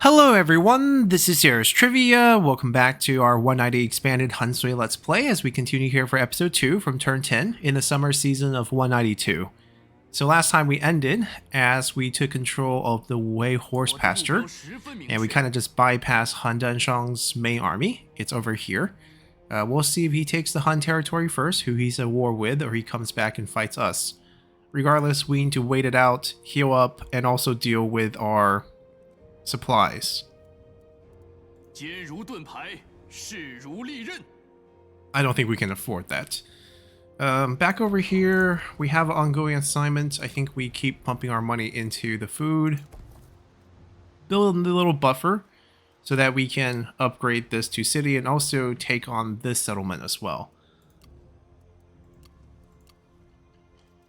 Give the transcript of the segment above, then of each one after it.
Hello everyone, this is Sarah's Trivia. Welcome back to our 190 Expanded Hansui Let's Play as we continue here for episode 2 from turn 10 in the summer season of 192. So last time we ended as we took control of the Wei horse pasture and we kind of just bypassed Han Danshang's main army. It's over here. We'll see if he takes the Han territory first, who he's at war with, or he comes back and fights us. Regardless, we need to wait it out, heal up, and also deal with our supplies. I don't think we can afford that. Back over here, we have an ongoing assignment. I think we keep pumping our money into the food. Build a little buffer so that we can upgrade this to city and also take on this settlement as well.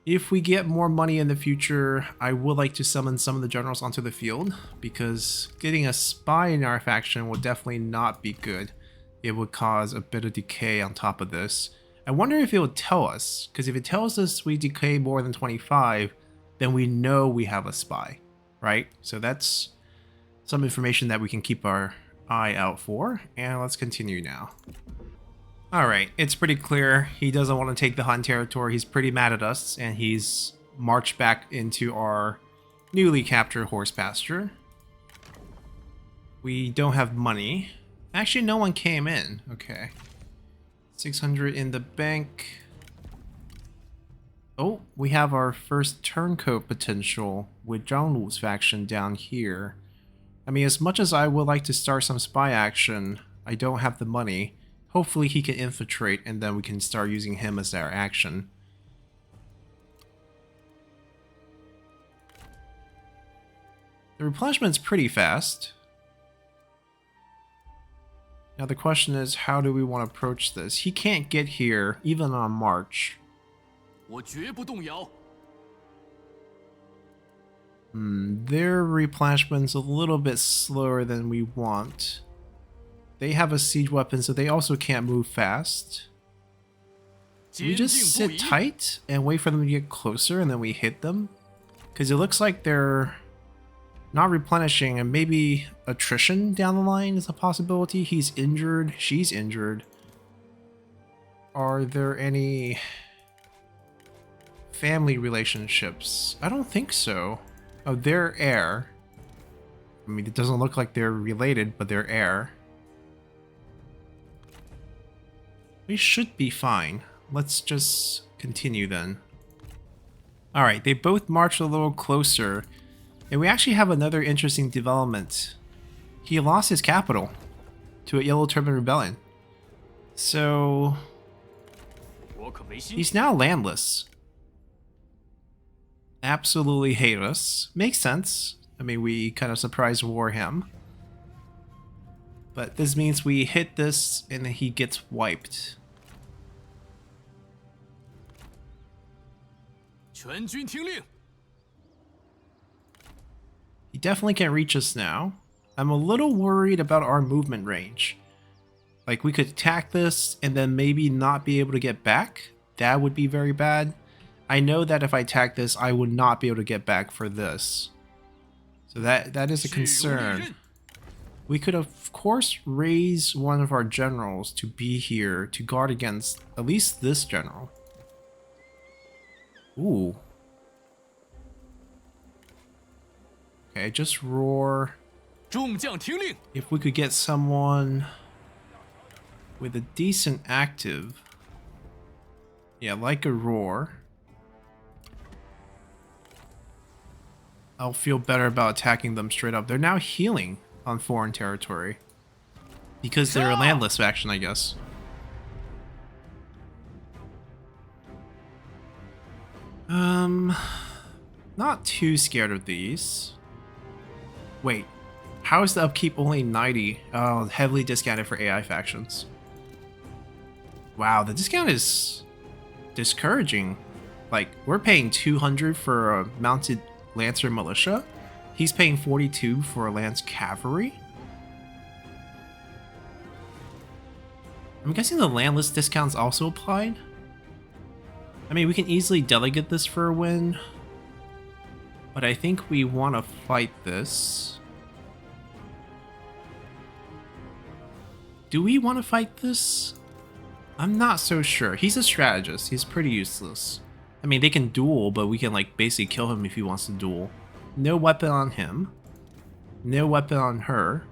If we get more money in the future, I would like to summon some of the generals onto the field, because getting a spy in our faction would definitely not be good. It would cause a bit of decay on top of this. I wonder if it would tell us, because if it tells us we decay more than 25, then we know we have a spy, right? So that's some information that we can keep our eye out for, and let's continue now. Alright, it's pretty clear he doesn't want to take the Han territory. He's pretty mad at us, and he's marched back into our newly captured horse pasture. We don't have money. Actually, no one came in. Okay. 600 in the bank. Oh, we have our first turncoat potential with Zhang Lu's faction down here. I mean, as much as I would like to start some spy action, I don't have the money. Hopefully he can infiltrate and then we can start using him as our action. The replenishment's pretty fast. Now the question is, how do we want to approach this? He can't get here even on March. Their replenishment's a little bit slower than we want. They have a siege weapon, so they also can't move fast. Do we just sit tight and wait for them to get closer and then we hit them? Because it looks like they're not replenishing, and maybe attrition down the line is a possibility. He's injured, she's injured. Are there any family relationships? I don't think so. Oh, they're heir. I mean, it doesn't look like they're related, but they're heir. We should be fine. Let's just continue then. Alright, they both marched a little closer. And we actually have another interesting development. He lost his capital to a Yellow Turban Rebellion. So he's now landless. Absolutely hate us. Makes sense. I mean, we kind of surprise war him. But this means we hit this and he gets wiped. He definitely can't reach us now. I'm a little worried about our movement range. Like, we could attack this and then maybe not be able to get back. That would be very bad. I know that if I attack this, I would not be able to get back for this. So that is a concern. We could, of course, raise one of our generals to be here to guard against at least this general. Ooh. Okay, just roar. If we could get someone with a decent active. Yeah, like a roar. I'll feel better about attacking them straight up. They're now healing on foreign territory because they're a landless faction, I guess. Not too scared of these. Wait, how is the upkeep only 90? Oh, heavily discounted for AI factions. Wow, the discount is discouraging. Like, we're paying 200 for a mounted Lancer militia. He's paying 42 for a Lance Cavalry. I'm guessing the landless discounts also applied. I mean, we can easily delegate this for a win. But I think we want to fight this. do we want to fight this? I'm not so sure. He's a strategist. He's pretty useless. I mean, they can duel, but we can like basically kill him if he wants to duel. No weapon on him. No weapon on her.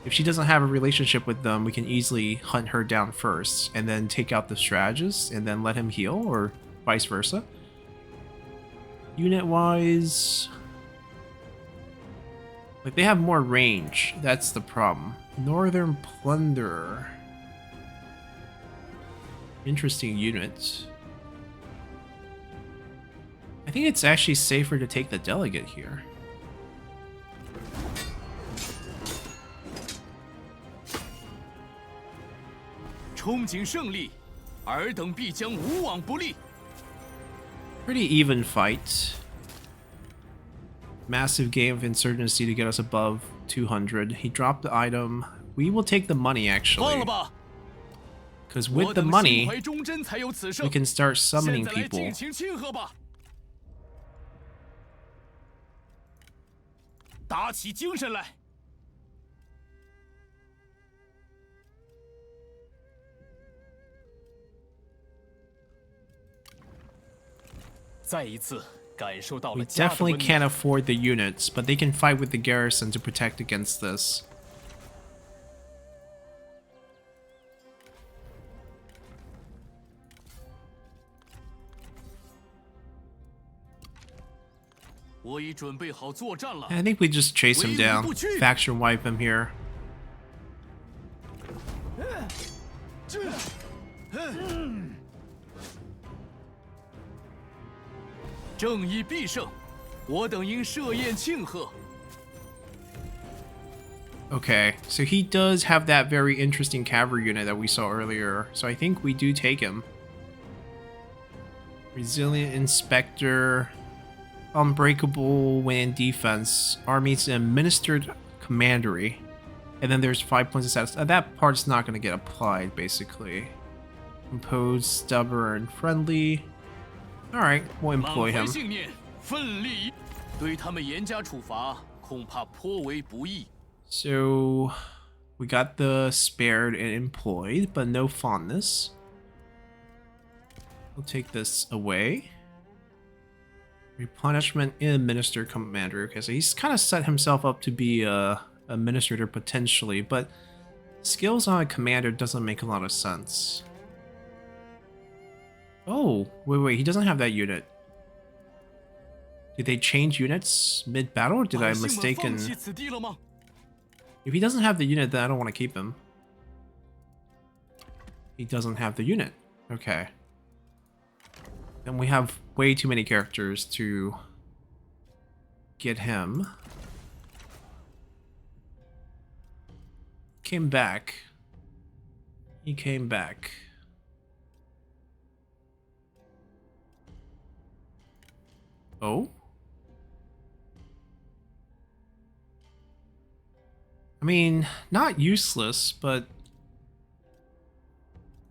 If she doesn't have a relationship with them, we can easily hunt her down first and then take out the strategist and then let him heal, or vice versa. Unit-wise, like they have more range. That's the problem. Northern Plunderer. Interesting unit. I think it's actually safer to take the delegate here. Pretty even fight. Massive game of insurgency to get us above 200. He dropped the item. We will take the money actually. Because with the money, we can start summoning people. We definitely can't afford the units, but they can fight with the garrison to protect against this. I think we just chase him down, faction wipe him here. Okay, so he does have that very interesting cavalry unit that we saw earlier, so I think we do take him. Resilient Inspector, Unbreakable when in defense, Army's Administered Commandery, and then there's 5 points of status. That part's not going to get applied, basically. Composed, Stubborn, Friendly. Alright, we'll employ him. So, we got the spared and employed, but no fondness. We'll take this away. Replenishment and Administer Commander. Okay, so he's kind of set himself up to be a administrator potentially, but skills on a commander doesn't make a lot of sense. Oh, wait, he doesn't have that unit. Did they change units mid-battle, or did I mistaken? If he doesn't have the unit, then I don't want to keep him. He doesn't have the unit. Okay. Then we have way too many characters to get him. Came back. He came back. Oh? I mean, not useless, but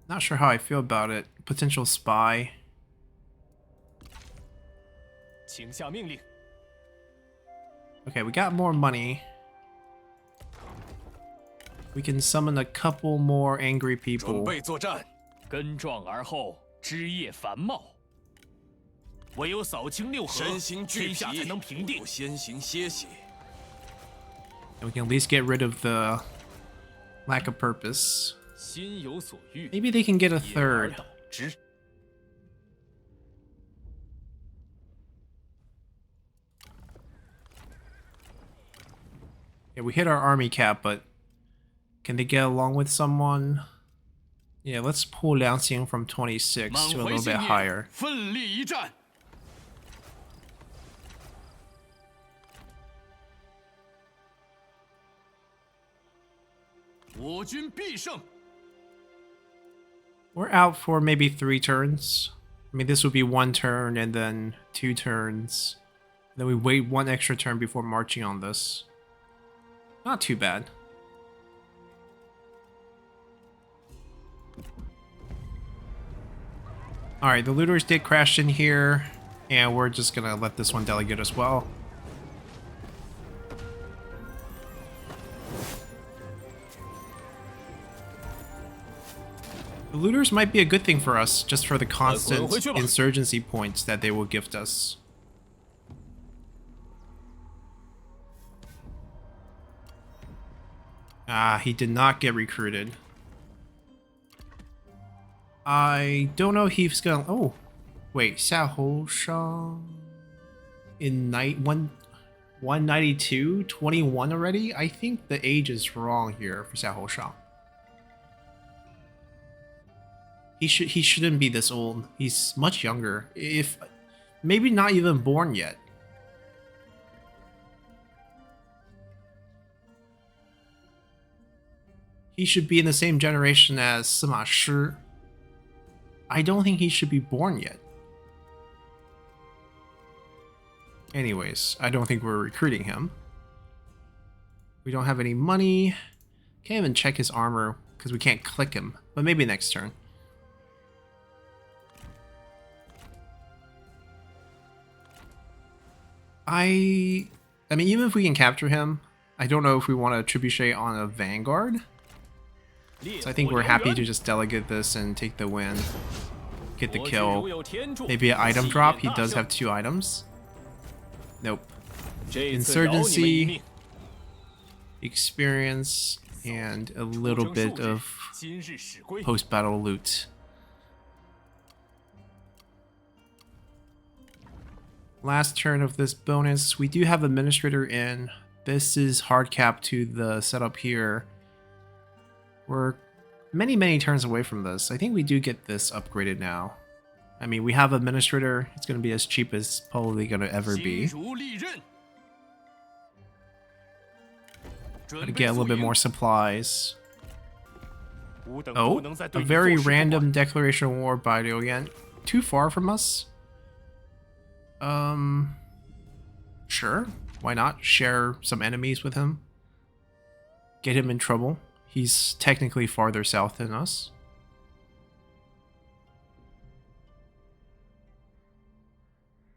not sure how I feel about it. Potential spy. Okay, we got more money. We can summon a couple more angry people. And we can at least get rid of the lack of purpose. Maybe they can get a third. Yeah, we hit our army cap, but can they get along with someone? Yeah, let's pull Liang Xing from 26 to a little bit higher. We're out for maybe 3 turns. I mean, this would be 1 turn and then 2 turns. Then we wait 1 extra turn before marching on this. Not too bad. Alright, the looters did crash in here, and we're just gonna let this one delegate as well. The looters might be a good thing for us, just for the constant insurgency points that they will gift us. Ah, he did not get recruited. I don't know if he's gonna... Oh, wait, Xiahou Shang in 192, 21 already? I think the age is wrong here for Xiahou Shang. He shouldn't be this old. He's much younger. If maybe not even born yet. He should be in the same generation as Sima Shi. I don't think he should be born yet. Anyways, I don't think we're recruiting him. We don't have any money. Can't even check his armor because we can't click him. But maybe next turn. I mean, even if we can capture him, I don't know if we want to trebuchet on a vanguard. So I think we're happy to just delegate this and take the win. Get the kill. Maybe an item drop. He does have 2 items. Nope. Insurgency, experience, and a little bit of post-battle loot. Last turn of this bonus, we do have Administrator in. This is hard cap to the setup here. We're many turns away from this. I think we do get this upgraded now. I mean, we have Administrator. It's going to be as cheap as probably going to ever be. Gotta get a little bit more supplies. Oh, a very random declaration of war by Liu Yan. Too far from us? Sure. Why not share some enemies with him? Get him in trouble. He's technically farther south than us.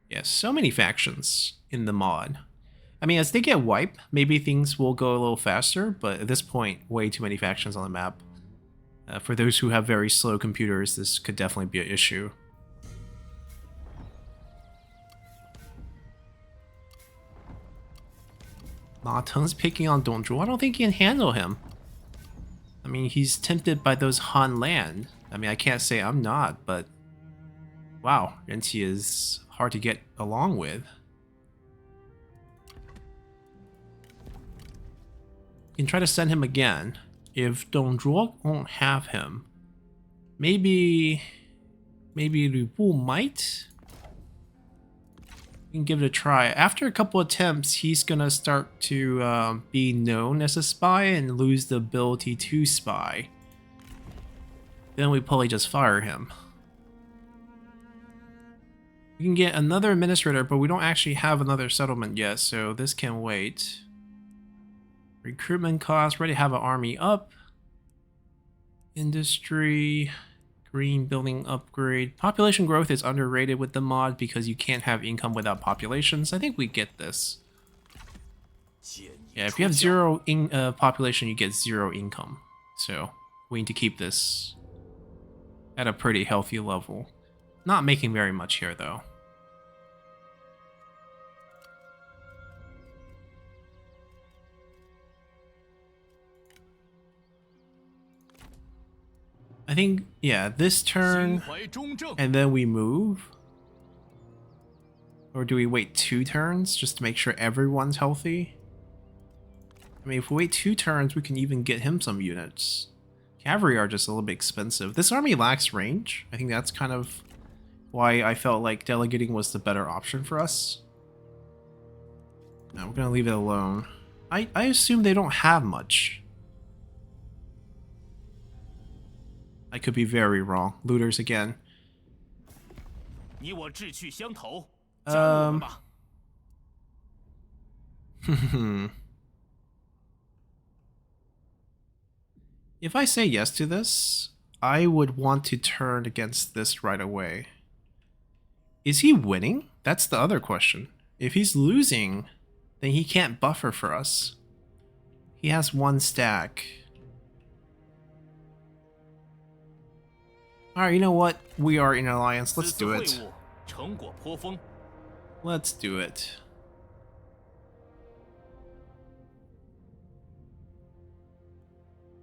Yeah, so many factions in the mod. I mean, as they get wiped, maybe things will go a little faster, but at this point, way too many factions on the map. For those who have very slow computers, this could definitely be an issue. Ma Teng's picking on Dongzhuo. I don't think he can handle him. I mean, he's tempted by those Han land. I mean, I can't say I'm not, but wow, Renqi is hard to get along with. You can try to send him again. If Dongzhuo won't have him, maybe Lu Bu might. You can give it a try. After a couple attempts, he's gonna start to be known as a spy and lose the ability to spy. Then we probably just fire him. We can get another administrator, but we don't actually have another settlement yet, so this can wait. Recruitment costs, ready to have an army up. Industry, green building upgrade. Population growth is underrated with the mod because you can't have income without populations. I think we get this. Yeah, if you have 0 population, you get 0 income. So we need to keep this at a pretty healthy level. Not making very much here though. I think, yeah, this turn, and then we move. Or do we wait 2 turns just to make sure everyone's healthy? I mean, if we wait 2 turns, we can even get him some units. Cavalry are just a little bit expensive. This army lacks range. I think that's kind of why I felt like delegating was the better option for us. No, we're gonna leave it alone. I assume they don't have much. I could be very wrong. Looters again. If I say yes to this, I would want to turn against this right away. Is he winning? That's the other question. If he's losing, then he can't buffer for us. He has 1 stack. Alright, you know what? We are in alliance. Let's 此次 do 会 it. 晤成果颇丰， Let's do it.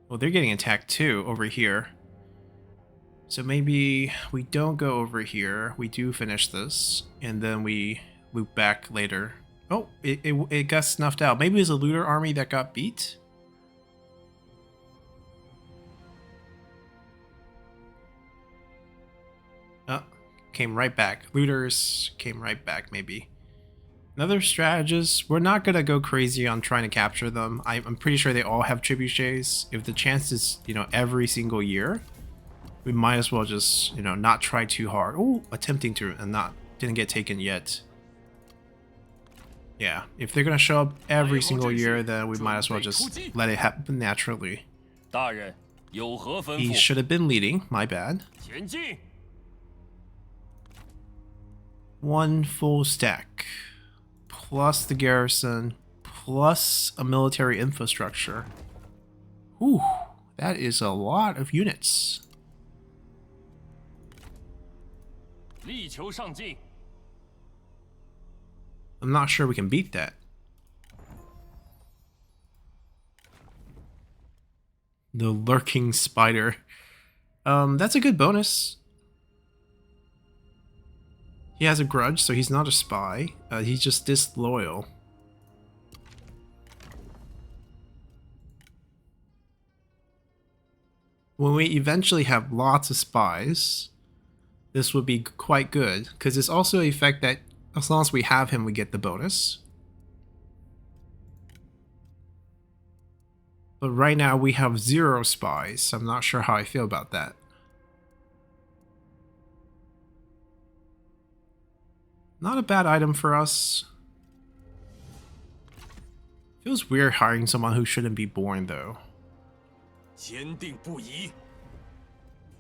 Well, they're getting attacked too over here. So maybe we don't go over here. We do finish this, and then we loop back later. Oh, it got snuffed out. Maybe it was a looter army that got beat? Oh, came right back. Looters came right back, maybe. Another strategist. We're not going to go crazy on trying to capture them. I'm pretty sure they all have trebuchets. If the chance is, you know, every single year, we might as well just, you know, not try too hard. Oh, attempting to and didn't get taken yet. Yeah, if they're going to show up every single year, then we might as well just let it happen naturally. 大人有何吩 He 咐？ should have been leading, my bad. 前进！ One full stack, plus the garrison, plus a military infrastructure. Ooh, that is a lot of units. 力求上进。 I'm not sure we can beat that. The lurking spider. That's a good bonus. He has a grudge, so he's not a spy. He's just disloyal. When we eventually have lots of spies, this would be quite good, because it's also an effect that as long as we have him, we get the bonus. But right now we have 0 spies, so I'm not sure how I feel about that. Not a bad item for us. Feels weird hiring someone who shouldn't be born, though. 坚定不移。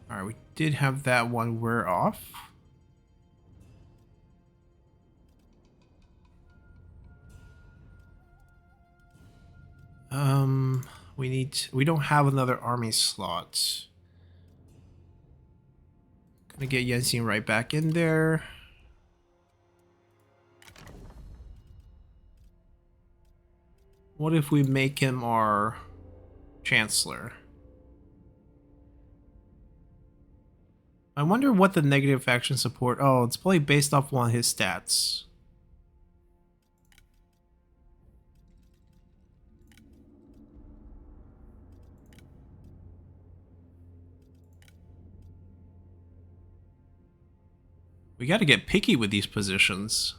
Alright, we did have that one wear off. We don't have another army slot. Gonna get Yensing right back in there. What if we make him our chancellor? I wonder what the negative faction support. Oh, it's probably based off one of his stats. We gotta get picky with these positions.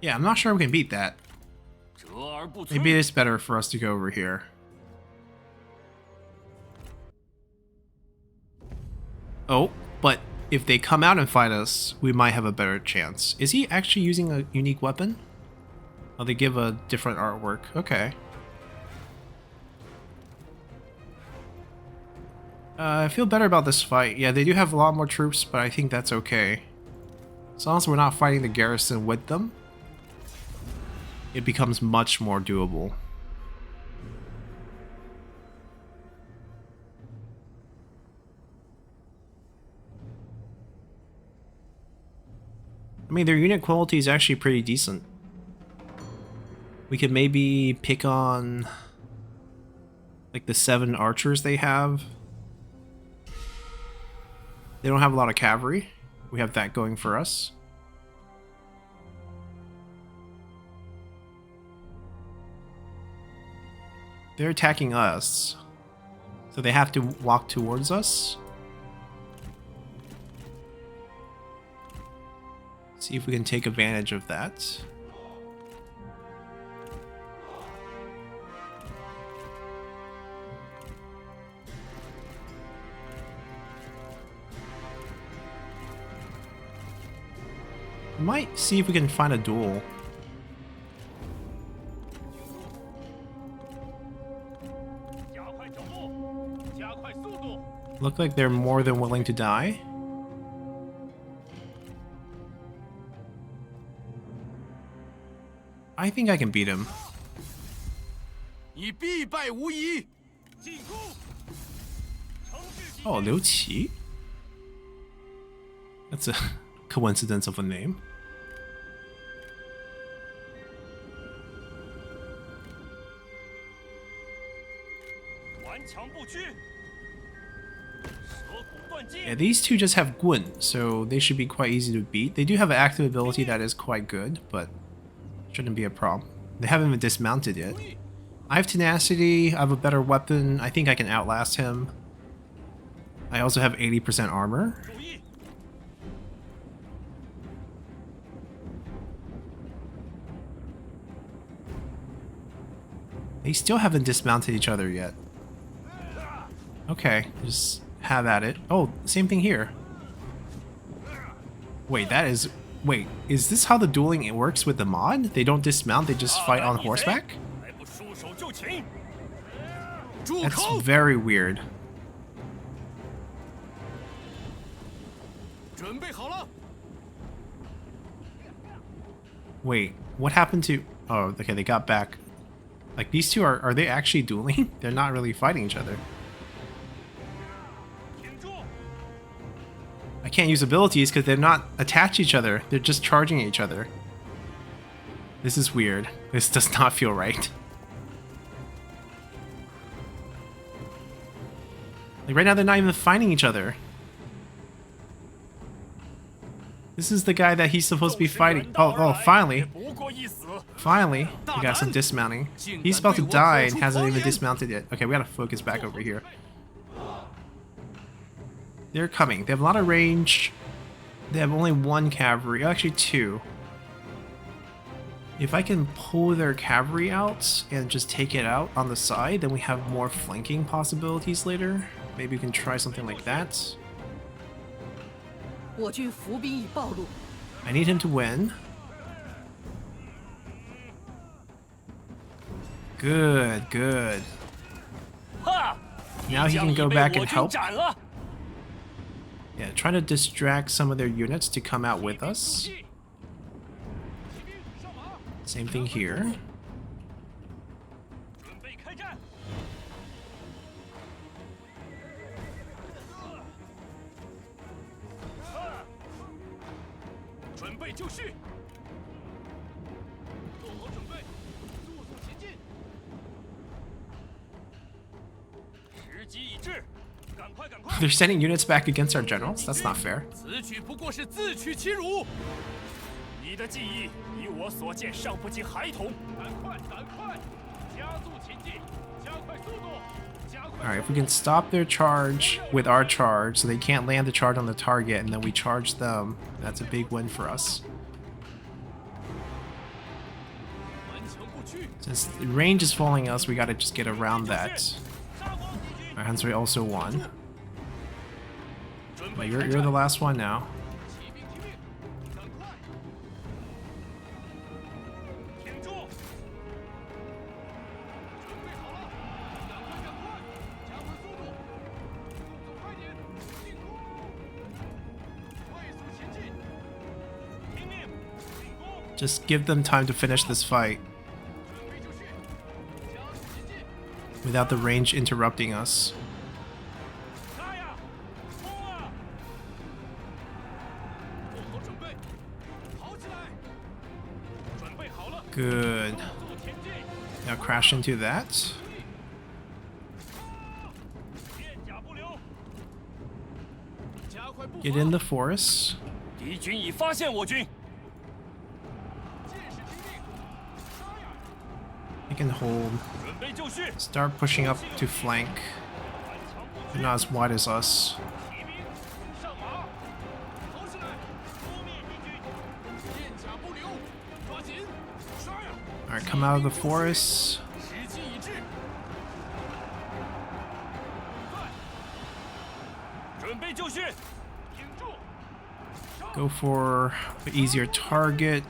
Yeah, I'm not sure we can beat that. 折而不摧。 Maybe it's better for us to go over here. Oh, but if they come out and fight us, we might have a better chance. Is he actually using a unique weapon? Oh, they give a different artwork. Okay. I feel better about this fight. Yeah, they do have a lot more troops, but I think that's okay. As long as we're not fighting the garrison with them, it becomes much more doable. I mean, their unit quality is actually pretty decent. We could maybe pick on like the 7 archers they have. They don't have a lot of cavalry. We have that going for us. They're attacking us, so they have to walk towards us. See if we can take advantage of that. We might see if we can find a duel. Look like they're more than willing to die. I think I can beat him. 你必败无疑。进攻。 Oh, Liu Qi? That's a coincidence of a name. 顽强不屈。蛇骨断筋。 Yeah, these two just have Gun, so they should be quite easy to beat. They do have an active ability that is quite good, but shouldn't be a problem. They haven't even dismounted yet. I have Tenacity, I have a better weapon, I think I can outlast him. I also have 80% armor. 注意。 They still haven't dismounted each other yet. Okay, just have at it. Oh, same thing here. Wait, that is... Wait, is this how the dueling works with the mod? They don't dismount, they just fight on horseback? 还不束手就擒。 That's very weird. 准备好了。 Wait, what happened to... Oh, okay, they got back. Like, these two are they actually dueling? They're not really fighting each other. 挺住。 I can't use abilities because they're not attached to each other. They're just charging each other. This is weird. This does not feel right. Like, right now they're not even fighting each other. This is the guy that he's supposed to be fighting. Oh, finally. 不过一死。 Finally, we got some dismounting. He's about to die and hasn't even dismounted yet. Okay, we gotta focus back over here. They're coming. They have a lot of range. They have only one cavalry. Actually, two. If I can pull their cavalry out and just take it out on the side, then we have more flanking possibilities later. Maybe we can try something like that. 我军伏兵已暴露， I need him to win. Good, good. 哈！ Now he can go back and help. 斩了。 Yeah, trying to distract some of their units to come out with us. Same thing here. 准备开战。 准备就绪，做好准备，速速前进。时机已至，赶快赶快！ They're sending units back against our generals? That's not fair. 此举不过是自取其辱。你的技艺以我所见尚不及孩童。赶快，赶快，加速前进，加快速度，加快。 Alright, if we can stop their charge with our charge so they can't land the charge on the target and then we charge them, that's a big win for us. 顽强不屈， Since the range is following us, we gotta just get around that. 杀光敌军。 Alright, Hansui also won. 准 But 备 you're 开 the 战。 last one now. 骑兵听命，赶快，挺住。准备好了，赶快，赶快，加快速度，动作快点，进攻，快速前进，听命，进攻， Just give them time to finish this fight 准备就绪，加速前进， without the range interrupting us. 杀呀，冲啊！做好准备，跑起来，准备好了， Good. 速前进。 Now crash into that. 片甲不留，加快步伐。 Get in the forest. 敌军已发现我军。剑士听命，杀呀！ They can hold. 准备就绪。 Start pushing up to flank. 顽强不 They're 屈。 not as wide as us. 骑兵上马，跑起来，扑灭敌军。片甲不留，抓紧，杀呀！ Alright, come out of the forest. 时机已至。快，准备就绪，挺住。杀 Go for an easier target.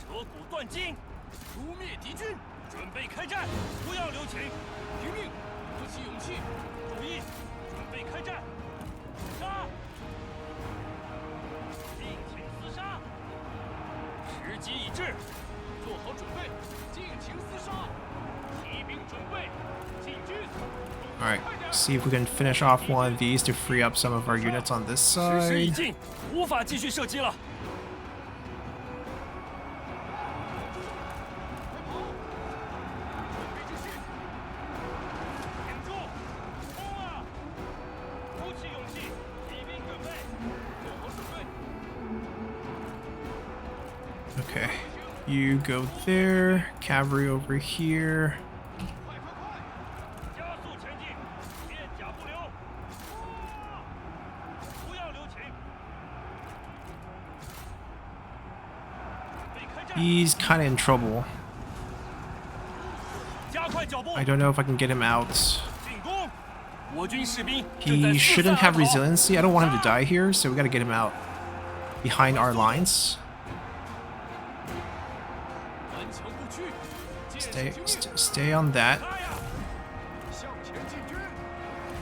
蛇骨断筋，除灭敌军，准备开战，不要留情，拼命，鼓起勇气，注意，准备开战，杀，尽情厮杀，时机已至，做好准备，尽情厮杀！骑兵准备，进军！ Alright, see if we can finish off one of these to free up some of our units on this 时时已 side. 尽，无法继续射击了。 挺住！冲啊！鼓起勇气，骑兵准备，做好准备。 Okay, you go there, cavalry over here. 快快快！加速前进，片甲不留！冲！不要留情！准备开战！ He's kind of in trouble. 加快脚步， I don't know if I can get him out. 进攻！我军士兵正在 He 四 shouldn't 散 have 而逃。 resiliency. I don't want him to die here, so we gotta get him out behind our lines. 顽强不屈，剑 Stay, 行军！ stay on that. 杀呀！向前进军，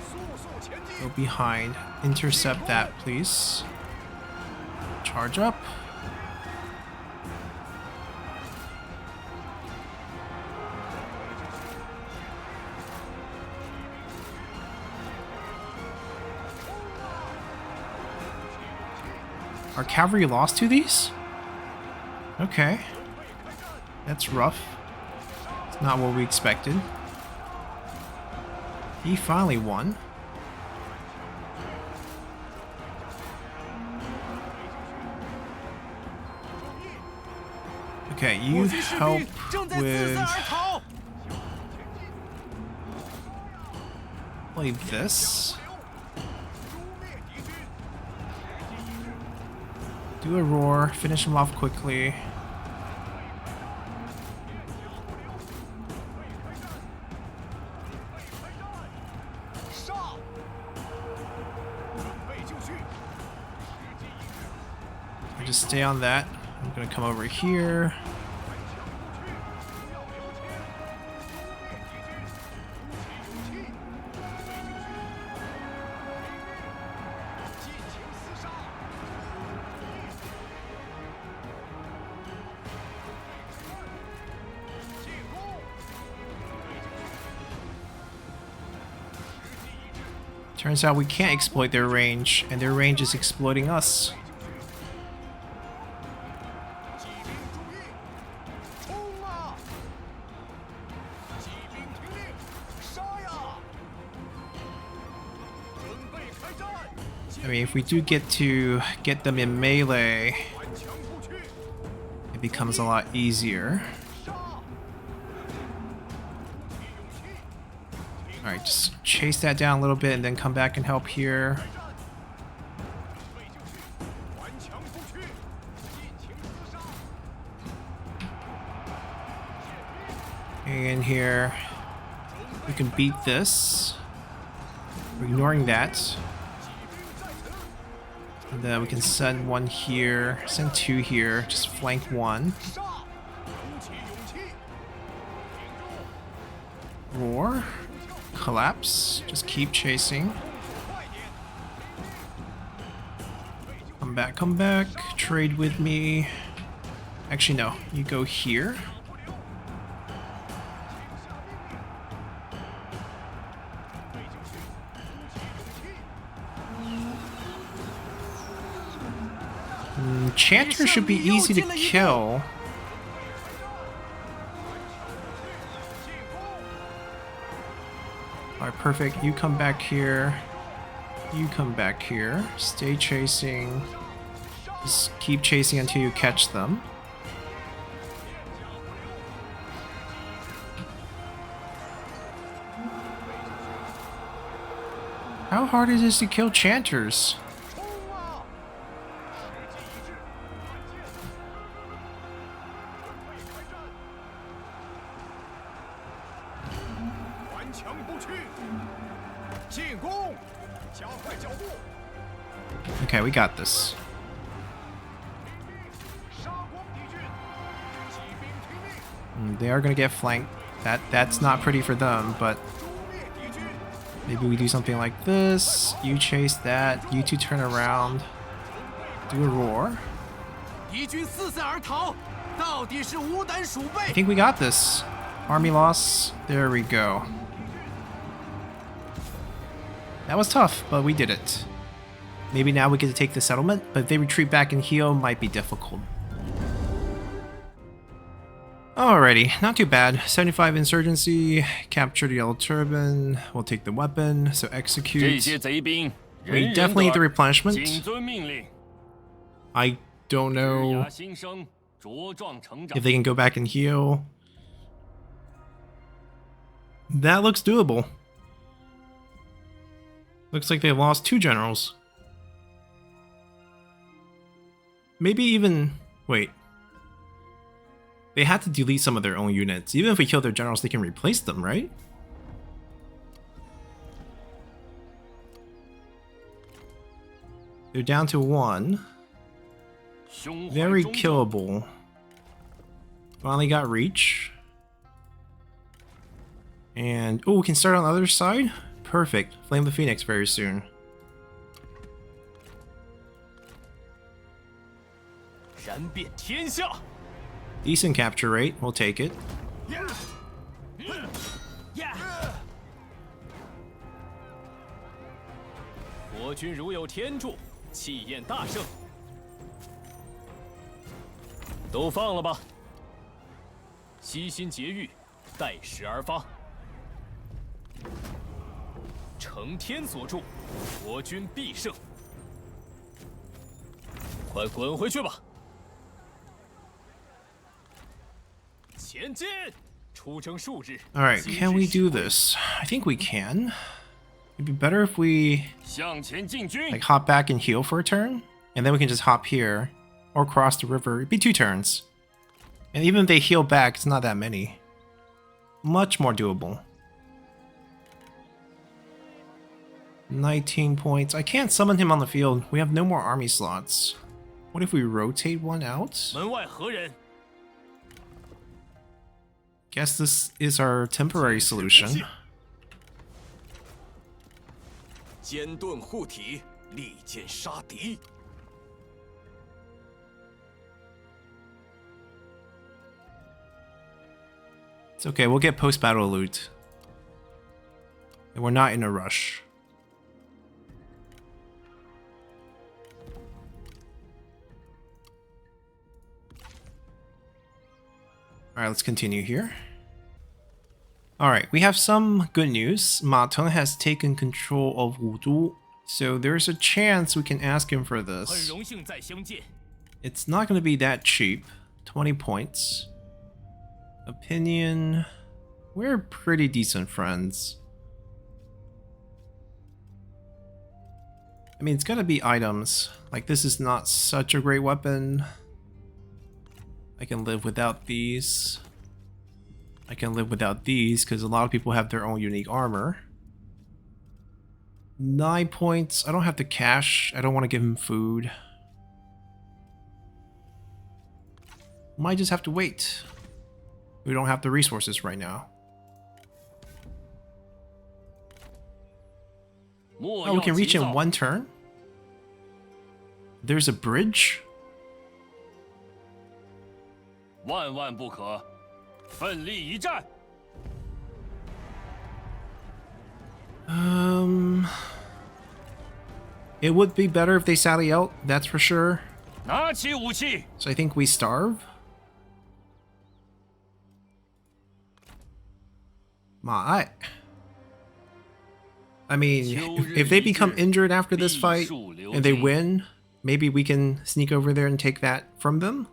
速速前进！ Go behind. Intercept that, please. Charge up. Our cavalry lost to these? Okay. That's rough. It's not what we expected. He finally won. Okay, you 我军士 help 兵正在四 with 散而逃。 play this. Do a roar, finish him off quickly. Just stay on that. I'm gonna come over here. Turns out we can't exploit their range, and their range is exploiting us. I mean, if we do get to get them in melee, it becomes a lot easier. Alright, just chase that down a little bit and then come back and help here. And here, we can beat this. We're ignoring that. And then we can send one here, send two here, just flank one. Roar. Collapse. Just keep chasing. Come back. Trade with me. Actually, no. You go here. Chanter should be easy to kill. Alright, perfect. You come back here. You come back here. Stay chasing. Just keep chasing until you catch them. How hard is it to kill Chanters? Okay, we got this. They are gonna get flanked. That's not pretty for them, but maybe we do something like this. You chase that. You two turn around. Do a roar. 敌军四散而逃，到底是无胆鼠辈。 I think we got this. Army loss. There we go. That was tough, but we did it. Maybe now we get to take the settlement, but if they retreat back and heal, might be difficult. Alrighty, not too bad. 75 insurgency, capture the yellow turban, we'll take the weapon, so 这 execute. 些贼兵， We 人人 definitely need the 得耳 replenishment. 谨遵命令， I don't 日 know 芽新生，茁壮成长 if。they can go back and heal. That looks doable. Looks like they lost 2 generals. Maybe even... wait. They had to delete some of their own units. Even if we kill their generals, they can replace them, right? They're down to 1. 胸怀 Very 中正 killable. Finally got reach. And, oh, we can start on the other side? Perfect. Flame the Phoenix very soon. 燃遍天下。 Decent capture rate. We'll take it. 国君如有天助，气焰大盛。都放了吧，悉心节欲，待时而发。承天所助，国君必胜。快滚回去吧！前进，出征数日。 Alright, 今 can 日 we 是 do this? I think we can. It'd be better if we 向前进军。 like hop back and heal for a turn, and then we can just hop here or cross the river. It'd be 2 turns. And even if they heal back, it's not that many. Much more doable. 19 points. I can't summon him on the field. We have no more army slots. What if we rotate one out? 门外何人？ Guess this is our temporary solution. 坚盾护体，利剑杀敌。 It's okay, we'll get post-battle loot. And we're not in a rush. Alright, let's continue here. Alright, we have some good news. Ma Teng has taken control of Wudu, so there's a chance we can ask him for 很 this. 荣幸再相见。 It's not going to be that cheap. 20 points. Opinion. We're pretty decent friends. I mean, it's gonna be items. Like, this is not such a great weapon. I can live without these. I can live without these because a lot of people have their own unique armor. 9 points. I don't have the cash. I don't want to give him food. Might just have to wait. We don't have the resources right now. Oh, we can reach in 1 turn? There's a bridge? 万万不可，奋力一战。 It would be better if they sally out, that's for sure. 拿起武器， So I think we starve. I mean, if they become injured after this fight and they win, maybe we can sneak over there and take that from them.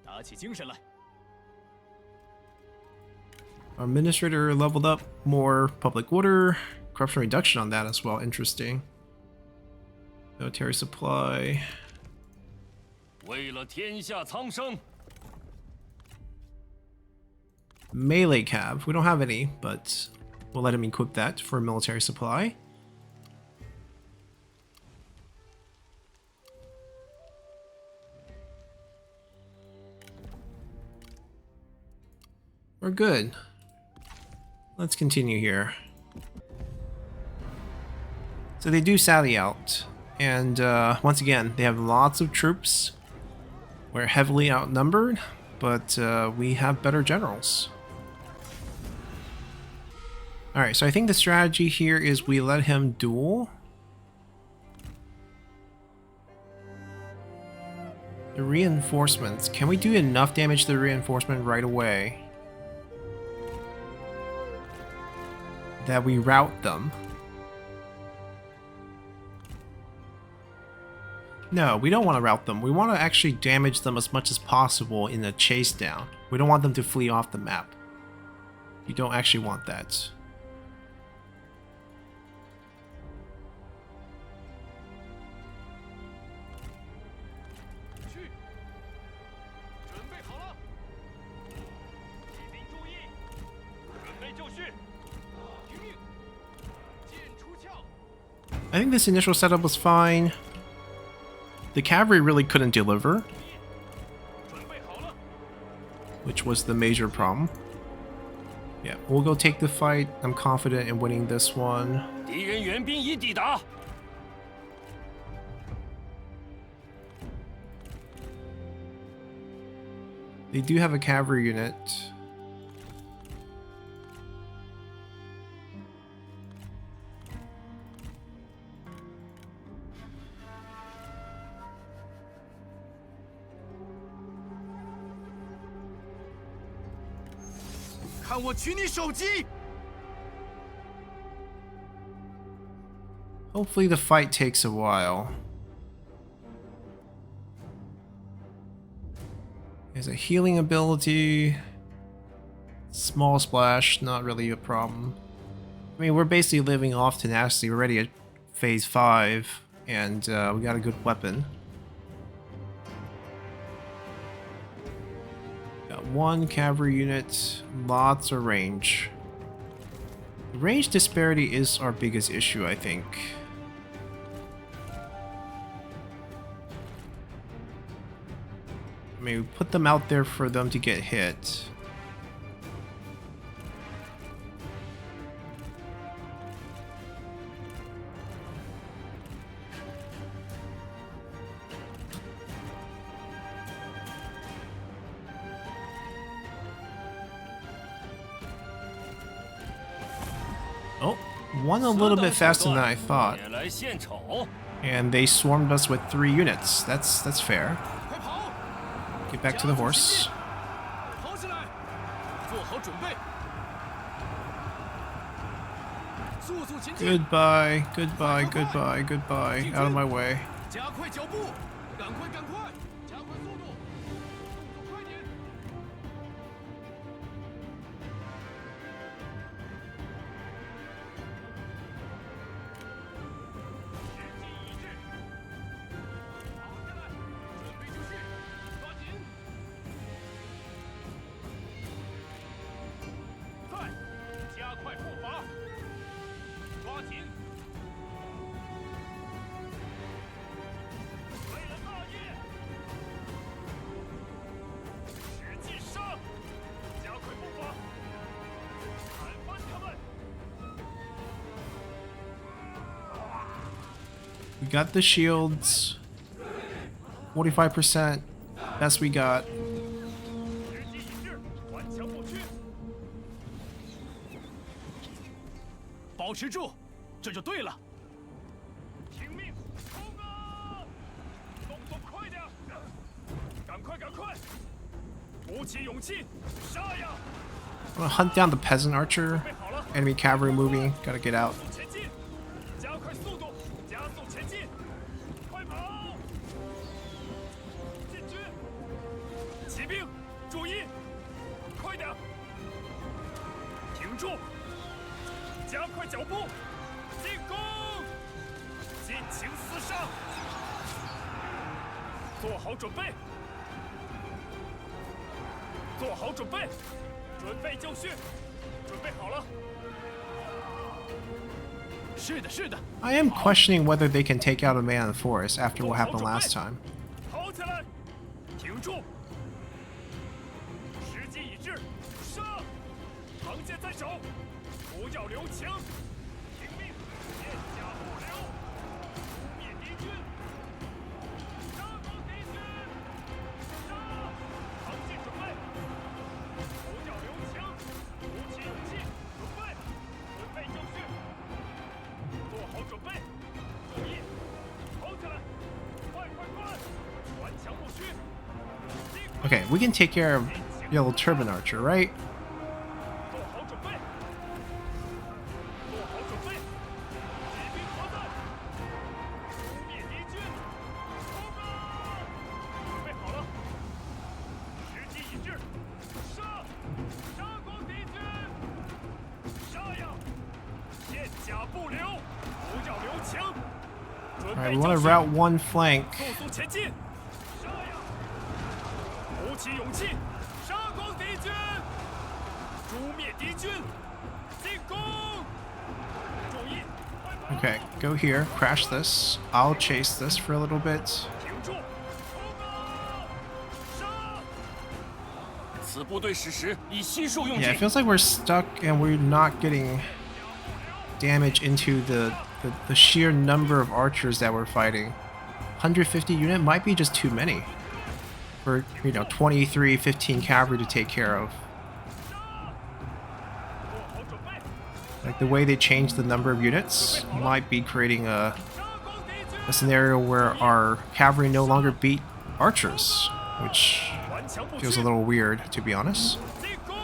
打起精神来。 Our administrator leveled up, more public order, corruption reduction on that as well, interesting. Military supply. 为了天下苍生， Melee cav, we don't have any, but we'll let him equip that for military supply. We're good. Let's continue here. So they do sally out, and once again, they have lots of troops. We're heavily outnumbered, but we have better generals. Alright, so I think the strategy here is we let him duel. The reinforcements. Can we do enough damage to the reinforcement right away that we rout them? No, we don't want to rout them. We want to actually damage them as much as possible in a chase down. We don't want them to flee off the map. You don't actually want that. I think this initial setup was fine. The cavalry really couldn't deliver, which was the major problem. Yeah, we'll go take the fight. I'm confident in winning this one. 敌人援兵已抵达。 They do have a cavalry unit. Hopefully the fight takes a while. There's a healing ability. Small splash, not really a problem. I mean, we're basically living off tenacity. We're already at phase 5, and we got a good weapon. Got one cavalry unit, lots of range. Range disparity is our biggest issue, I think. I mean, we put them out there for them to get hit. Oh, one a little bit faster than I thought. And they swarmed us with 3 units. That's fair. Get back to the horse. Goodbye, goodbye, goodbye, goodbye. Out of my way. We got the shields. 45%. Best we got. I'm gonna hunt down the peasant archer. Enemy cavalry moving. Gotta get out. I am questioning whether they can take out a man in the forest after what happened last time. Okay, we can take care of Yellow Turban Archer, right? 做好准备，做好准备，骑兵何在？扑灭敌军，冲啊！准备好了，时机已至，杀！杀光敌军！杀呀！片甲不留，不要留情。准 Alright, 备 we want 就 to 绪， route one flank. 速速前进！杀呀！鼓起勇气，杀光敌军！诛灭敌军！进攻！注意，快跑！ Okay, go here, crash this. I'll chase this for a little bit. 停住！冲啊！杀！此部队矢石已悉数用 Yeah, 尽 it。feels like we're stuck and we're not getting damage into the sheer number of archers that we're fighting. 150 unit might be just too many for, 23, 15 cavalry to take care of. 做好准备！ Like the way they changed the number of units might be creating a 杀光敌军！ scenario where our cavalry no longer beat archers, which 顽强不 feels 屈 a！little weird, to be honest. 进攻！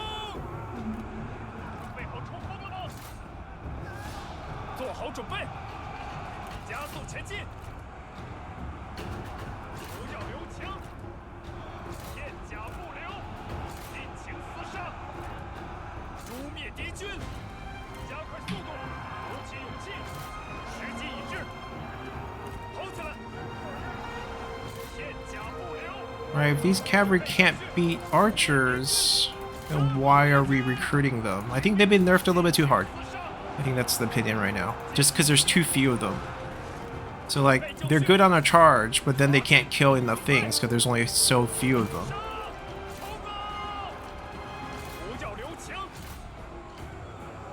准备好冲锋了吗？做好准备，加速前进！不要留情，片甲不留，尽情厮杀，诛灭敌军！加快速度，鼓起勇气，时机已至，跑起来！片甲不留。 Right, if these cavalry can't beat archers, then why are we recruiting them? I think they've been nerfed a little bit too hard. I think that's the opinion right now. Just because there's too few of them. So like, they're good on a charge, but then they can't kill enough things because there's only so few of them. 冲啊！不要留情，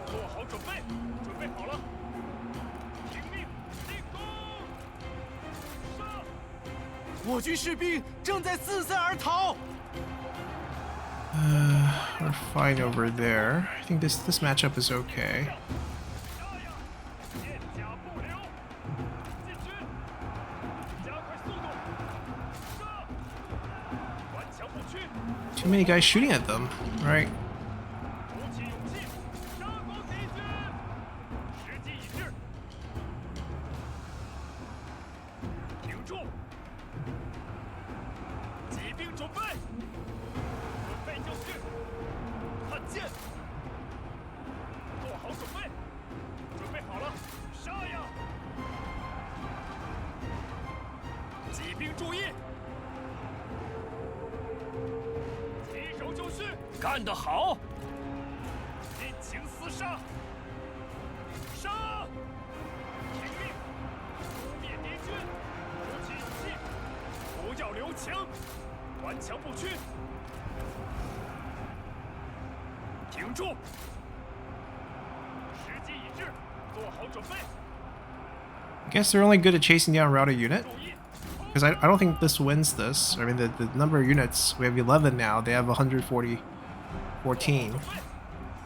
做好准备，准备好了，听命，进攻！杀！我军士兵正在四散而逃。 We're fine over there. I think this matchup is okay. 杀呀！片甲不留，进军！加快速度！杀！顽强不屈， Too many guys shooting at them, right? 鼓起勇气，杀光敌军！时机已至，挺住！骑兵准备，准备就绪，看剑！做好准备，准备好了，杀呀！骑兵注意，提手就绪，干得好！尽情厮杀！杀！听命！诛灭敌军！鼓起勇气，不要留情，顽强不屈！挺住！时机已至，做好准备！ I guess they're only good at chasing down routed unit. 注意！ Because I don't think this wins this. I mean, the number of units, we have 11 now. They have 140, 14.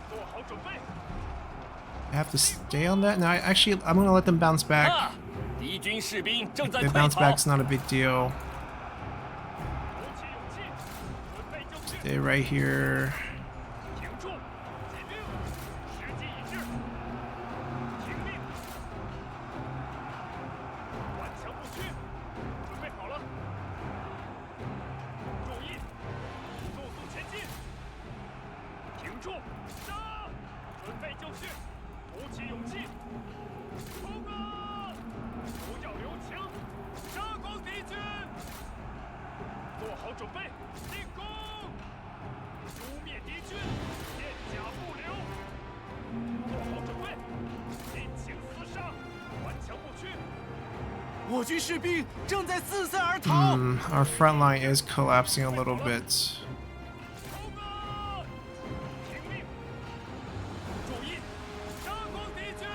做好准备！ I have to stay on that? No, I'm going to let them bounce back. 啊！敌军士兵正在 They 退 bounce 逃。 back's not a big deal. 鼓起勇气，准备就绪！ Stay right here. 挺住！骑兵！时机已至，听命！顽强不屈，准备好了！注意，速速前进！挺住！杀！准备就绪，鼓起勇气，冲啊！不要留情，杀光敌军！做好准备，进攻！诛灭敌军，片甲不留！做好准备，尽情厮杀，顽强不屈！我军士兵正在四散而逃。 Our front line is collapsing a little bit. 冲啊！听命！注意，杀光敌军！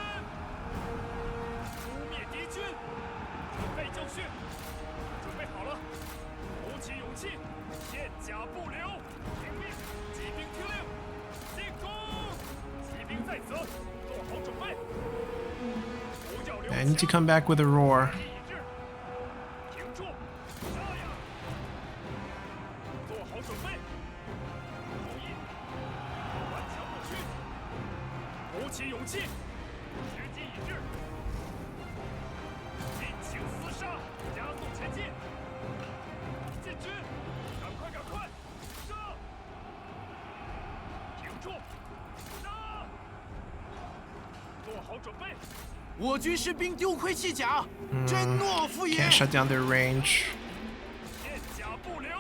诛灭敌军！准备就绪，准备好了，鼓起勇气，片甲不留！听命！骑兵听令，进攻！骑兵在此，做好准备！不要留 I 情！ need to come back with a roar. 时机已至，挺住！杀呀！做好准备。注意，顽强不屈，鼓起勇气，时机已至，尽情厮杀，加速前进。进军，赶快赶快，杀！停住，杀！做好准备。我军士兵丢盔弃甲，真懦夫也！ Can't shut down their range. 片甲不留。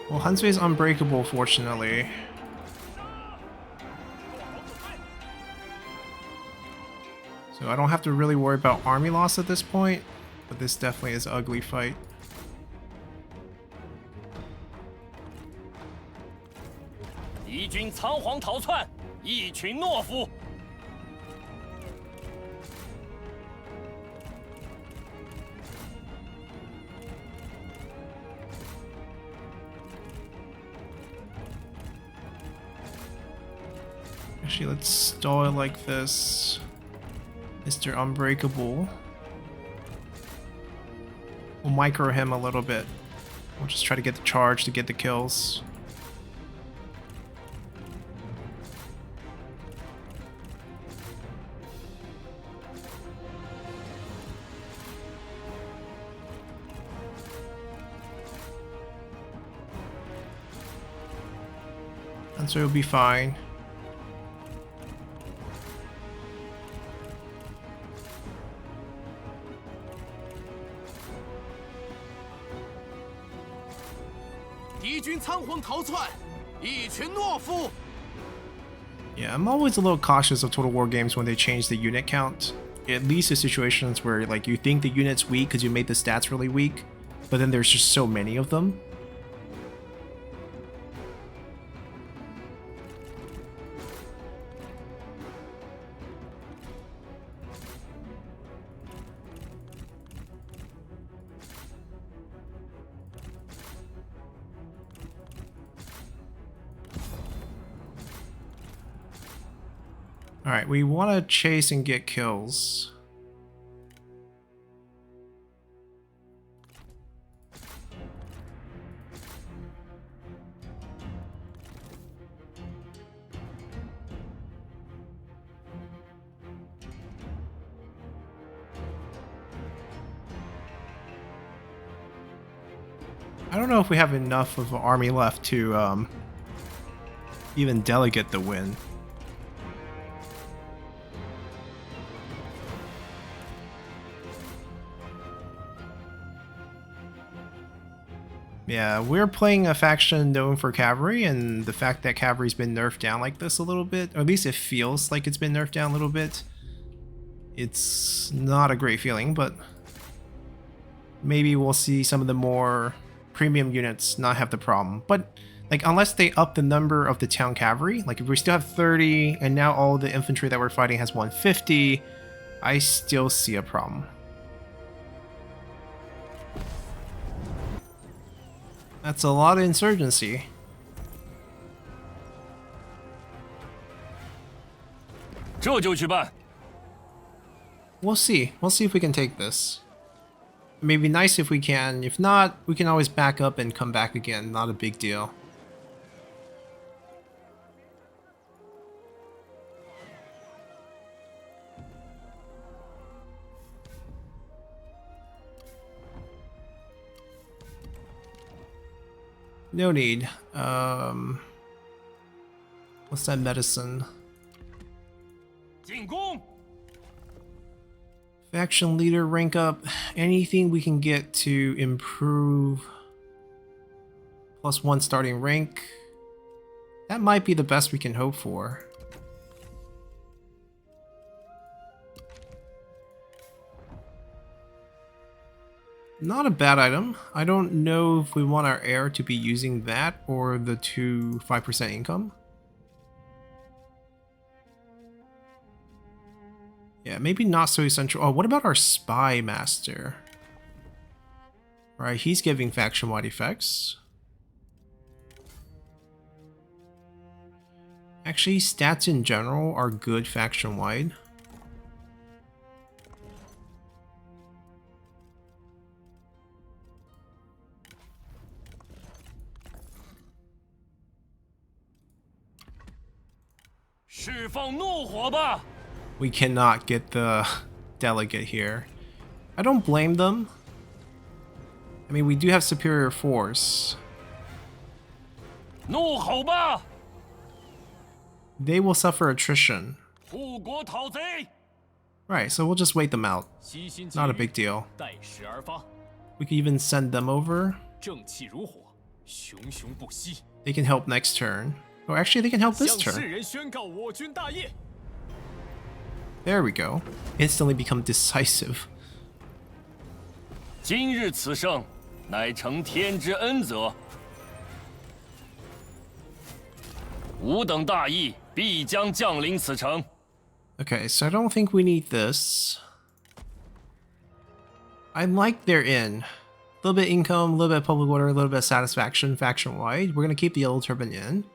Well, Hansui is unbreakable, fortunately. So I don't have to really worry about army loss at this point, but this definitely is an ugly fight. 敌军仓皇逃窜，一群懦夫。Actually, let's stall it like this. Mr. Unbreakable. We'll micro him a little bit. We'll just try to get the charge to get the kills. And so it'll be fine. Yeah, I'm always a little cautious of Total War games when they change the unit count. At least in situations where like you think the unit's weak because you made the stats really weak, but then there's just so many of them. Alright, we want to chase and get kills. I don't know if we have enough of an army left to even delegate the win. Yeah, we're playing a faction known for cavalry, and the fact that cavalry's been nerfed down like this a little bit, or at least it feels like it's been nerfed down a little bit, it's not a great feeling, but maybe we'll see some of the more premium units not have the problem. But like, unless they up the number of the town cavalry, like if we still have 30 and now all the infantry that we're fighting has 150, I still see a problem. That's a lot of insurgency. We'll see. We'll see if we can take this. It may be nice if we can. If not, we can always back up and come back again. Not a big deal. No need. What's that medicine? Faction leader rank up. Anything we can get to improve +1 starting rank. That might be the best we can hope for. Not a bad item. I don't know if we want our heir to be using that or the 5% income. Yeah, maybe not so essential. Oh, what about our spy master? Right, he's giving faction-wide effects. Actually, stats in general are good faction-wide. 释放怒火吧！ We cannot get the delegate here. I don't blame them. I mean, we do have superior force. 怒吼吧！ They will suffer attrition. 护国讨贼！ Right, so we'll just wait them out. 悉心 Not a big deal. 待时而发， We can even send them over. 正气如火，熊熊不息。 They can help next turn. Or actually, they can help this 向世 turn. 人宣告我军大业！ There we go. Instantly become decisive. 今日此胜，乃承天之恩泽。吾等大义必将降临此城。 Okay, so I don't think we need this. I like their inn. A little bit income, a little bit of public order, a little bit of satisfaction faction-wide. We're going to keep the Yellow Turban Inn.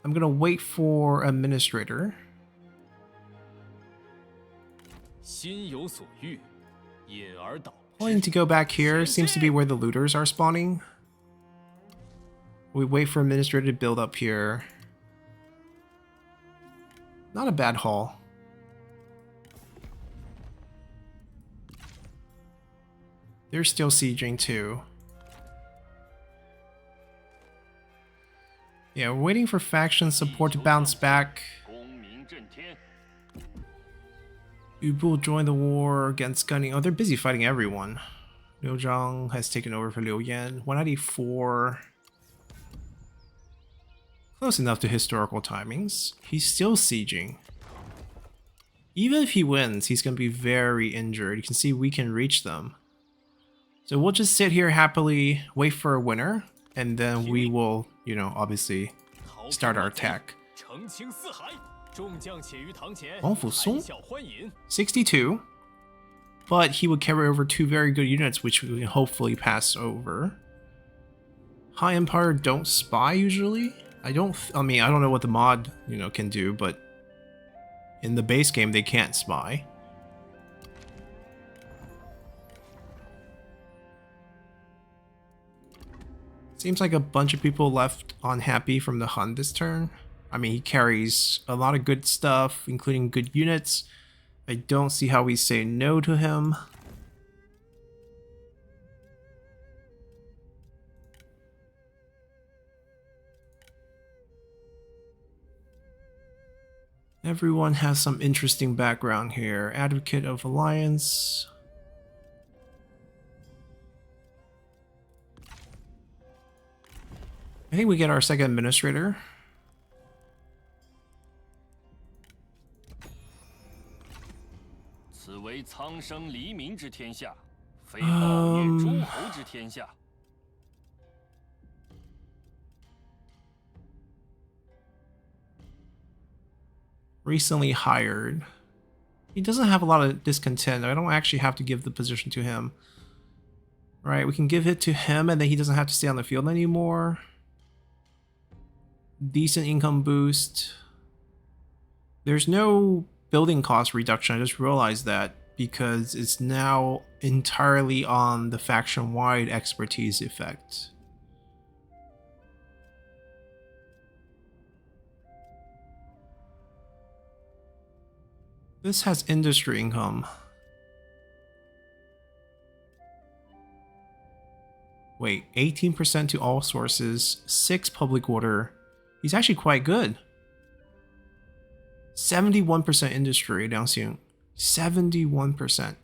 I'm going to wait for Administrator. 心有所欲，因而导 Wanting to go back here seems to be where the looters are spawning. We wait for Administrator to build up here. Not a bad haul. They're still sieging too. Yeah, we're waiting for faction support to bounce back. 功名震天。 Ubu joined the war against Gunning. Oh, they're busy fighting everyone. Liu Zhang has taken over for Liu Yan. 194. Close enough to historical timings. He's still sieging. Even if he wins, he's going to be very injured. You can see we can reach them. So we'll just sit here happily, wait for a winner, and then we will, you know, obviously start our attack. 澄清四海，众将且于堂前，王府松？谈笑欢饮。 62. But he would carry over 2 very good units, which we can hopefully pass over. High Empire don't spy usually. I mean, I don't know what the mod, you know, can do, but in the base game they can't spy. Seems like a bunch of people left unhappy from the Hun this turn. I mean, he carries a lot of good stuff, including good units. I don't see how we say no to him. Everyone has some interesting background here. Advocate of Alliance. I think we get our second administrator. Recently hired. He doesn't have a lot of discontent. I don't actually have to give the position to him. Right, we can give it to him and then he doesn't have to stay on the field anymore. Decent income boost. There's no building cost reduction. I just realized that because it's now entirely on the faction-wide expertise effect. This has industry income. Wait, 18% to all sources, 6 public order. He's actually quite good. 71% industry, Liang Xing. 71%.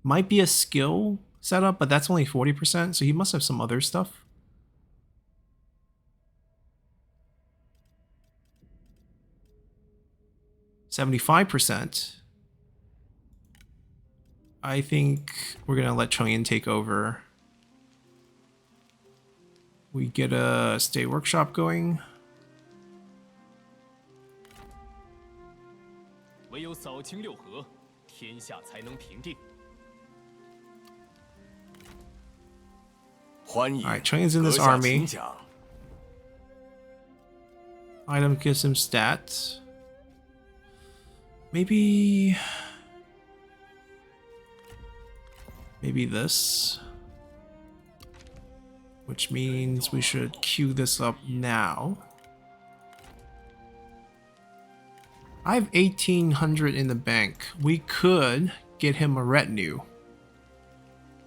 Might be a skill setup, but that's only 40%, so he must have some other stuff. %. I think we're gonna let Chongyan take over. We get a state workshop going. 唯有扫清六合，天下才能平定。欢迎 Alright, Chongyan's in 阁 this 下 army. 请讲。 Item gives him stats. Maybe this. Which means we should queue this up now. I have 1,800 in the bank. We could get him a retinue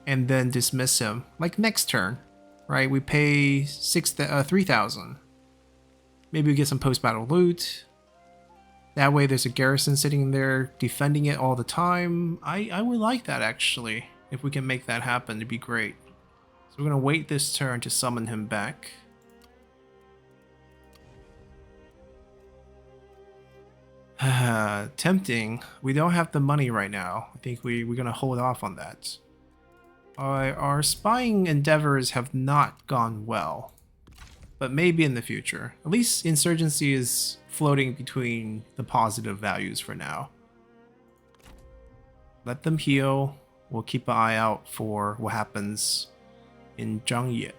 and then dismiss him, like next turn, right? We pay 3,000. Maybe we get some post-battle loot. That way there's a garrison sitting there defending it all the time. I would like that, actually. If we can make that happen, it'd be great. So we're going to wait this turn to summon him back. Tempting. We don't have the money right now. I think we're going to hold off on that. Our spying endeavors have not gone well. But maybe in the future. At least insurgency is floating between the positive values for now. Let them heal. We'll keep an eye out for what happens in Zhangye.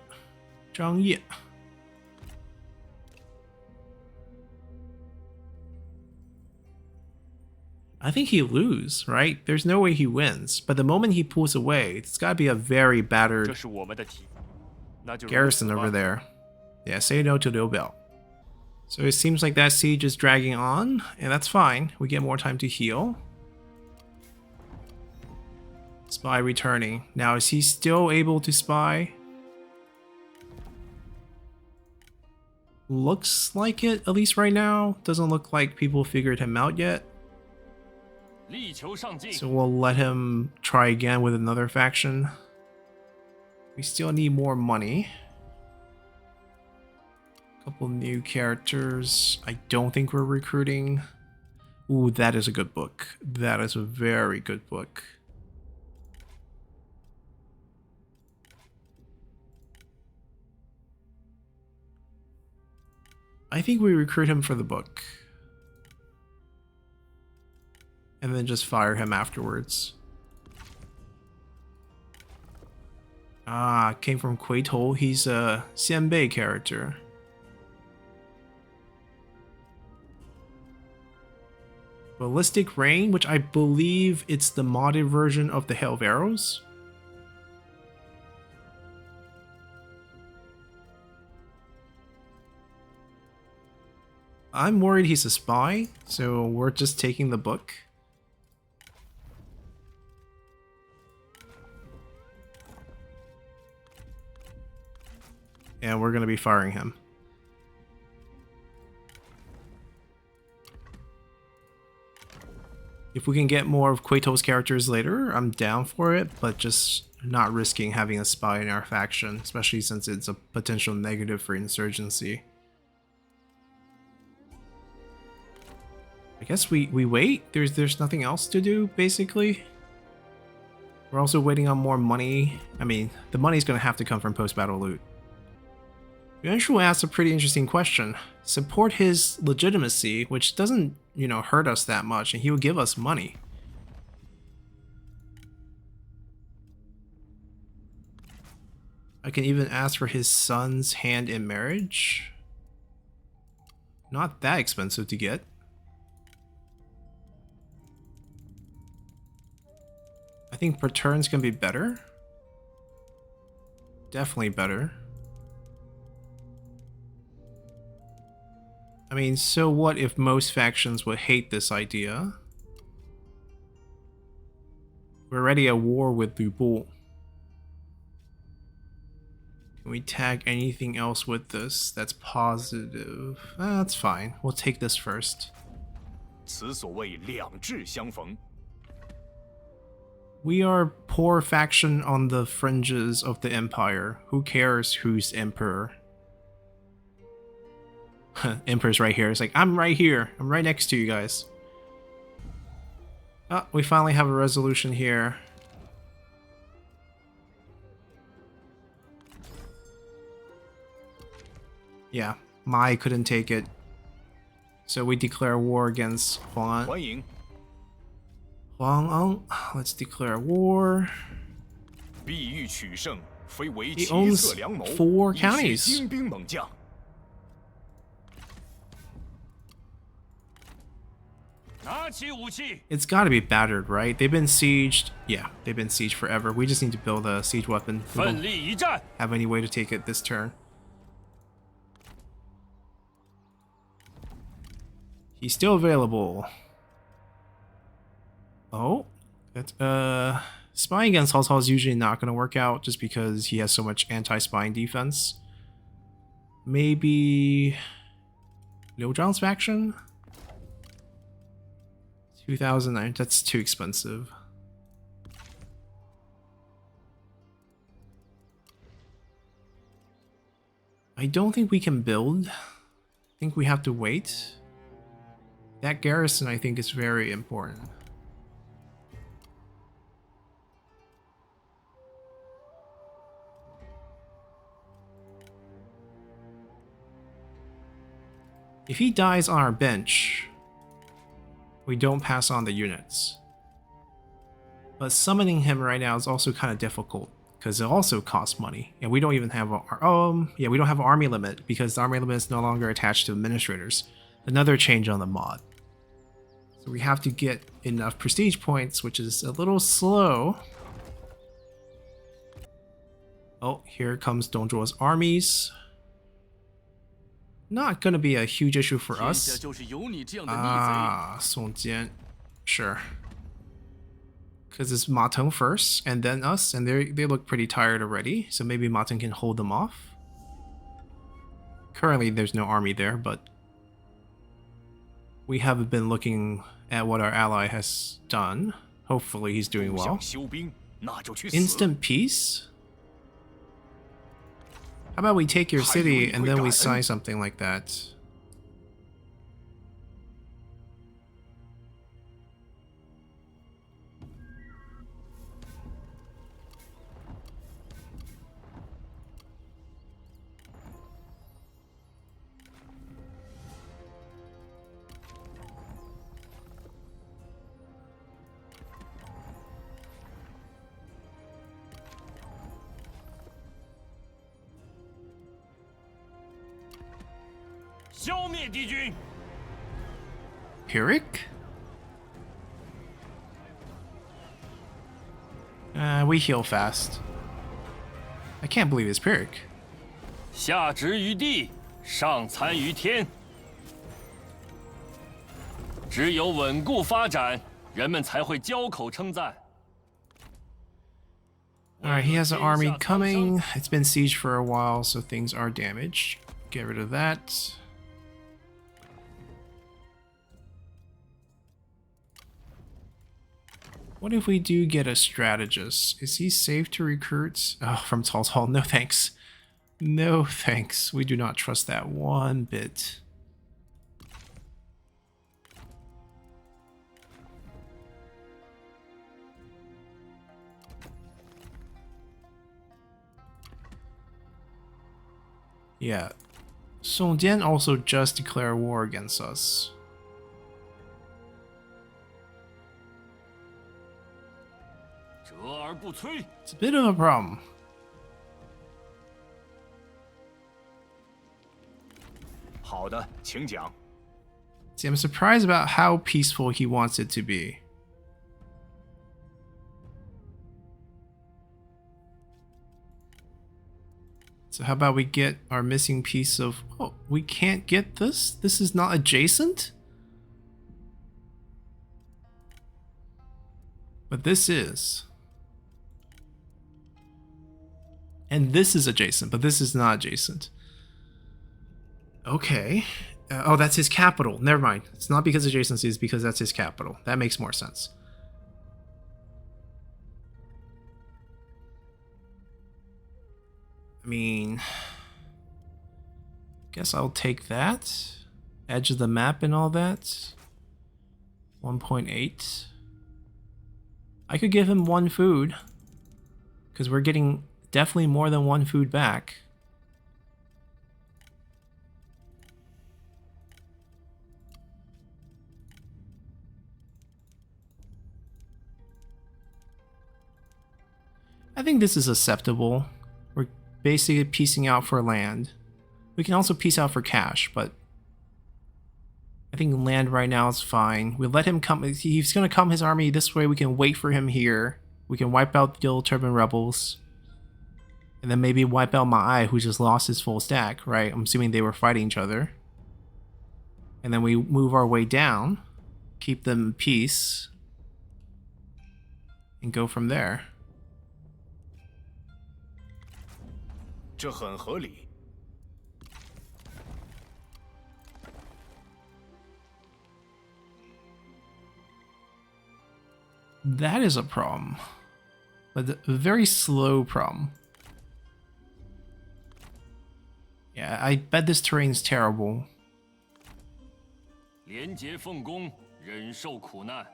Zhangye. I think he loses, right? There's no way he wins. But the moment he pulls away, it's gotta be a very battered 这是我们的题，那就如此 garrison 吧 over there. Yeah, say no to Liu Biao. So it seems like that siege is dragging on, and that's fine. We get more time to heal. Spy returning. Now, is he still able to spy? Looks like it, at least right now. Doesn't look like people figured him out yet. 力求上进。 So we'll let him try again with another faction. We still need more money. Couple new characters. I don't think we're recruiting. Ooh, that is a good book. That is a very good book. I think we recruit him for the book. And then just fire him afterwards. Ah, came from Kuitou. He's a Xianbei character. Ballistic Rain, which I believe it's the modded version of the Hail of Arrows. I'm worried he's a spy, so we're just taking the book. And we're going to be firing him. If we can get more of Kuitou's characters later, I'm down for it, but just not risking having a spy in our faction, especially since it's a potential negative for insurgency. I guess we wait. There's nothing else to do, basically. We're also waiting on more money. I mean, the money's going to have to come from post-battle loot. Yuan Shu asked a pretty interesting question. Support his legitimacy, which doesn't, hurt us that much, and he will give us money. I can even ask for his son's hand in marriage. Not that expensive to get. I think per turn's gonna be better. Definitely better. I mean, so what if most factions would hate this idea? We're already at war with Lu Bu. Can we tag anything else with this that's positive? That's fine. We'll take this first. 此所谓两制相逢。 We are poor faction on the fringes of the empire. Who cares who's emperor? Emperor's right here. It's like, I'm right here. I'm right next to you guys. Oh, we finally have a resolution here. Yeah, Mai couldn't take it. So we declare war against Huang An. 欢迎 Huang An, let's declare war. 必欲取胜，非为 He 其 owns 色良谋， 4 亦是 counties. 精兵猛将。 拿起武器， It's gotta be battered, right? They've been sieged. Yeah, they've been sieged forever. We just need to build a siege weapon. We 奋 don't 力一战！ have any way to take it this turn. He's still available. Oh, that's spying against Cao Cao is usually not going to work out just because he has so much anti-spying defense. Maybe Liu Zhang's faction? 2009, that's too expensive. I don't think we can build. I think we have to wait. That garrison, I think, is very important. If he dies on our bench, we don't pass on the units. But summoning him right now is also kind of difficult because it also costs money, and we don't even have a we don't have an army limit because the army limit is no longer attached to administrators. Another change on the mod. So we have to get enough prestige points, which is a little slow. Oh, here comes Dong Zhuo's armies. Not gonna be a huge issue for us. Ah, Song Jian. Sure. Because it's Ma Teng first, and then us, and they look pretty tired already, so maybe Ma Teng can hold them off. Currently, there's no army there, but we haven't been looking at what our ally has done. Hopefully, he's doing well. Instant peace? How about we take your city and then we sign something like that? Pyrrhic? We heal fast. I can't believe it's Pyrrhic. 下执于地，上参于天。只有稳固发展，人们才会交口称赞。 Alright, he has an army coming. It's been sieged for a while, so things are damaged. Get rid of that. What if we do get a strategist? Is he safe to recruit? Oh, from Cao Cao. No thanks. No thanks. We do not trust that one bit. Yeah. Song Jian also just declared war against us. It's a bit of a problem. See, I'm surprised about how peaceful he wants it to be. So how about we get our missing piece of... Oh, we can't get this? This is not adjacent? But this is. And this is adjacent, but this is not adjacent. Okay. Oh, that's his capital. Never mind. It's not because adjacency, it's because that's his capital. That makes more sense. I mean, guess I'll take that. Edge of the map and all that. 1.8. I could give him one food, because we're getting definitely more than one food back. I think this is acceptable. We're basically piecing out for land. We can also piece out for cash, but I think land right now is fine. We let him come. He's going to come his army this way. We can wait for him here. We can wipe out the old Turban rebels. And then maybe wipe out Ma Ai, who just lost his full stack, right? I'm assuming they were fighting each other. And then we move our way down, keep them in peace, and go from there. 这很合理。 That is a problem. But a very slow problem. Yeah, I bet this terrain's terrible. 廉洁奉公，忍受苦难。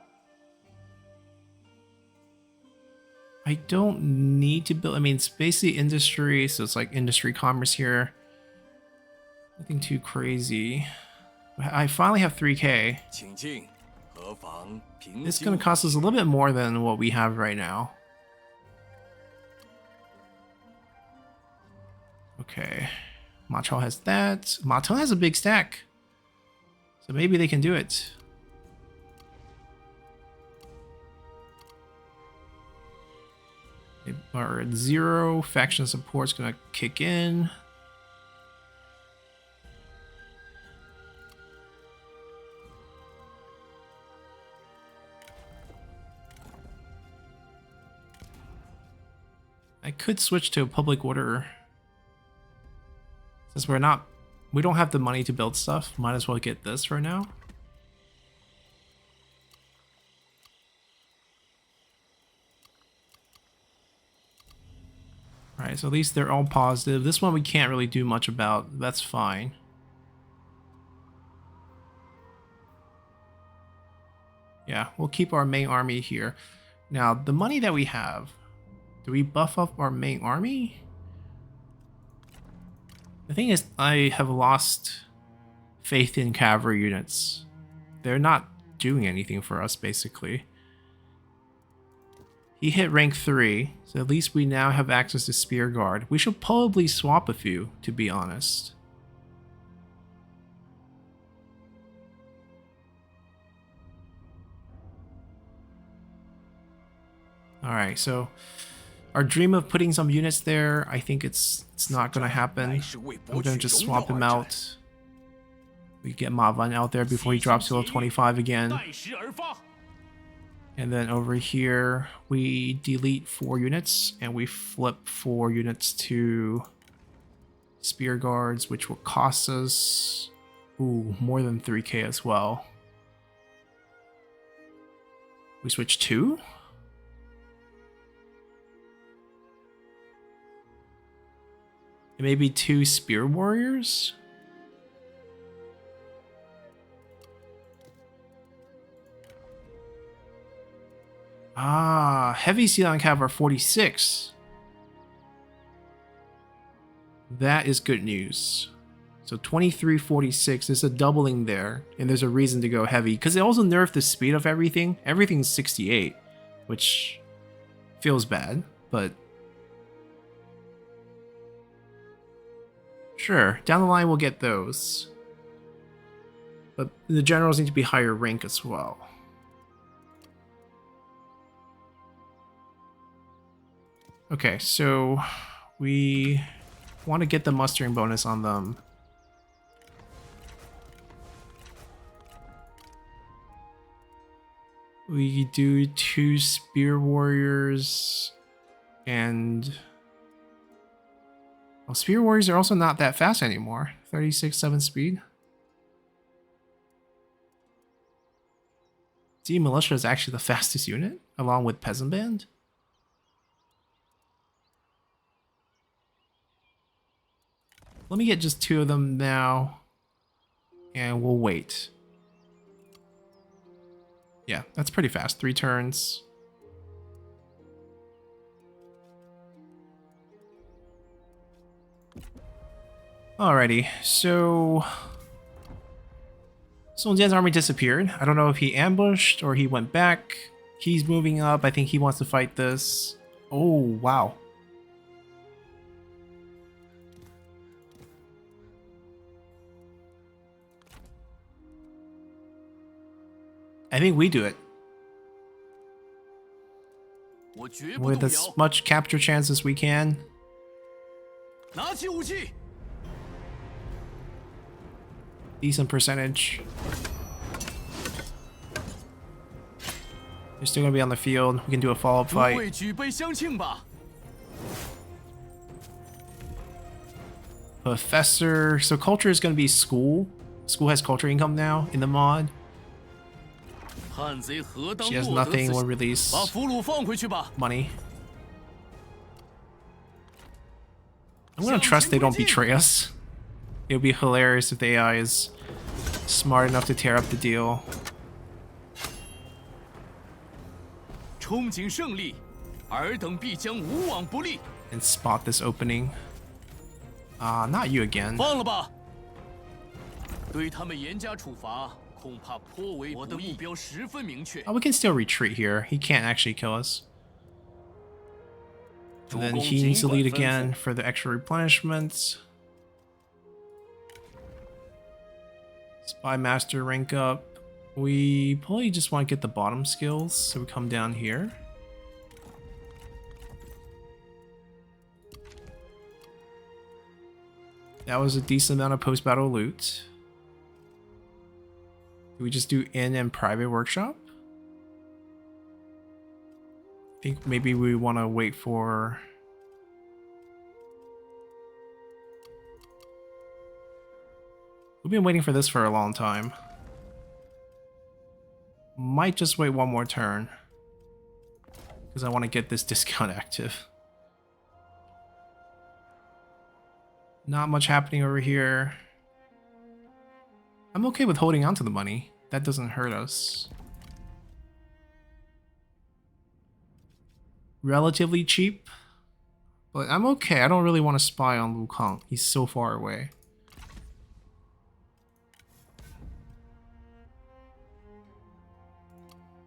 I don't need to build. I mean, it's basically industry, so it's like industry commerce here. Nothing too crazy. I finally have 3K. 请进，何妨平 It's 心 going to cost us a little bit more than what we have right now. Okay. Macho has that. Mato has a big stack. So maybe they can do it. They are at 0. Faction support's gonna kick in. I could switch to a public order. Since we don't have the money to build stuff, might as well get this for now. Alright, so at least they're all positive. This one we can't really do much about. That's fine. Yeah, we'll keep our main army here. Now, the money that we have, do we buff up our main army? The thing is, I have lost faith in cavalry units. They're not doing anything for us, basically. He hit rank 3, so at least we now have access to Spear Guard. We should probably swap a few, to be honest. Alright, so our dream of putting some units there, I think it's not going to happen. I'm going to just swap him out. We get Ma Van out there before he drops to level 25 again. 待时而发。 And then over here, we delete 4 units and we flip 4 units to Spear Guards, which will cost us more than 3k as well. We switch 2? And maybe 2 Spear Warriors? Ah, heavy Ceylon Cav are 46. That is good news. So 2346, there's a doubling there, and there's a reason to go heavy, because they also nerfed the speed of everything. Everything's 68, which feels bad, but sure, down the line we'll get those. But the generals need to be higher rank as well. Okay, so we want to get the mustering bonus on them. We do 2 Spear Warriors and... Well, Spear Warriors are also not that fast anymore. 36-7 speed. See, Militia is actually the fastest unit, along with Peasant Band. Let me get just 2 of them now, and we'll wait. Yeah, that's pretty fast. 3 turns. Alrighty, so Song Jian's army disappeared. I don't know if he ambushed or he went back. He's moving up. I think he wants to fight this. Oh, wow. I think we do it. 我绝不 With 动 as 摇。 much capture chance as we can. 拿起武器， Decent percentage. They're still gonna be on the field. We can do a follow-up 诸位 fight. 举杯相庆吧。 Professor. So culture is gonna be school. School has culture income now in the mod. 汉贼何当 She has 落得 nothing. 此 Will 心 release 把俘虏放回去吧。 money. I'm gonna trust they don't betray us. It would be hilarious if the AI is smart enough to tear up the deal. 憧憬胜利，尔等必将无往不利。 And spot this opening. Not you again. 放了吧。对他们严加处罚，恐怕颇为不义。我的目标十分明确。 Oh, we can still retreat here. He can't actually kill us. And then he needs to lead again for the extra replenishments. Spy Master rank up. We probably just want to get the bottom skills, so we come down here. That was a decent amount of post-battle loot. Do we just do in and private workshop? I think maybe we want to wait for... We've been waiting for this for a long time. Might just wait one more turn. Because I want to get this discount active. Not much happening over here. I'm okay with holding on to the money. That doesn't hurt us. Relatively cheap. But I'm okay. I don't really want to spy on Lu Kang. He's so far away.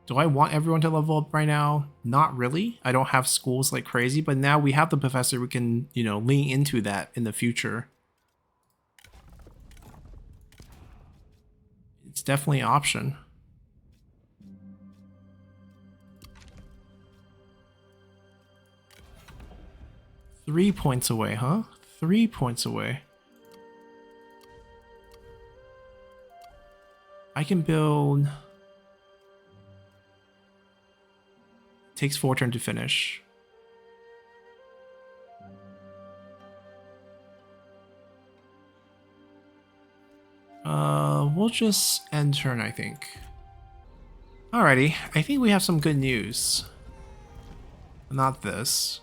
Do I want everyone to level up right now? Not really. I don't have schools like crazy, but now we have the professor. We can, you know, lean into that in the future. It's definitely an option. Three points away, huh? 3 points away. I can build... Takes 4 turns to finish. We'll just end turn, I think. Alrighty, I think we have some good news. Not this.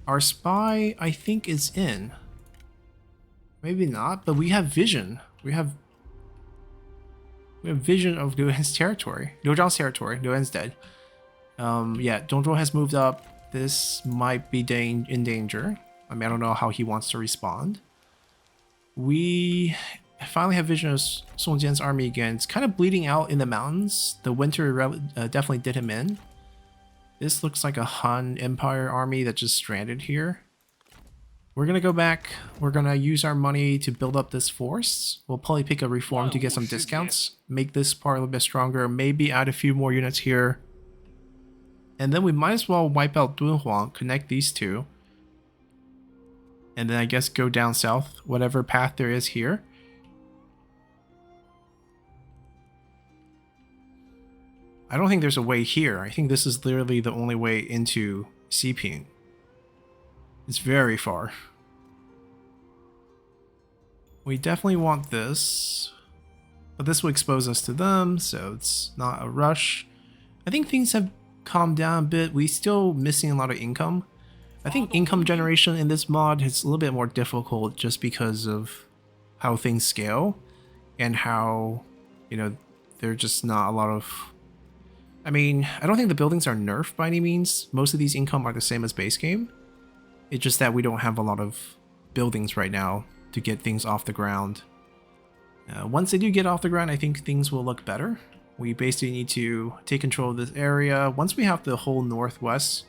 Our spy, I think, is in. Maybe not, but we have vision. We have vision of Duan's territory. Dojang's territory. Duan's dead. Yeah, Dongzhuo has moved up. This might be in danger. I mean, I don't know how he wants to respond. We finally have vision of Song Jian's army again. It's kind of bleeding out in the mountains. The winter definitely did him in. This looks like a Han Empire army that just stranded here. We're gonna go back. We're gonna use our money to build up this force. We'll probably pick a reform to get some discounts. Make this part a little bit stronger. Maybe add a few more units here. And then we might as well wipe out Dunhuang, connect these two. And then I guess go down south, whatever path there is here. I don't think there's a way here. I think this is literally the only way into Xiping. It's very far. We definitely want this. But this will expose us to them, so it's not a rush. I think things have calmed down a bit. We're still missing a lot of income. I think income generation in this mod is a little bit more difficult just because of how things scale. And how, you know, there's just not a lot of... I mean, I don't think the buildings are nerfed by any means. Most of these income are the same as base game. It's just that we don't have a lot of buildings right now to get things off the ground. Once they do get off the ground, I think things will look better. We basically need to take control of this area. Once we have the whole northwest,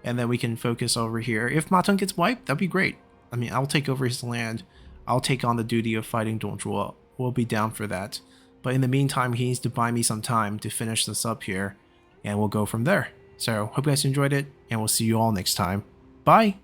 and then we can focus over here. If Ma Teng gets wiped, that'd be great. I mean, I'll take over his land. I'll take on the duty of fighting Dongzhuo. We'll be down for that. But in the meantime, he needs to buy me some time to finish this up here, and we'll go from there. So, hope you guys enjoyed it, and we'll see you all next time. Bye!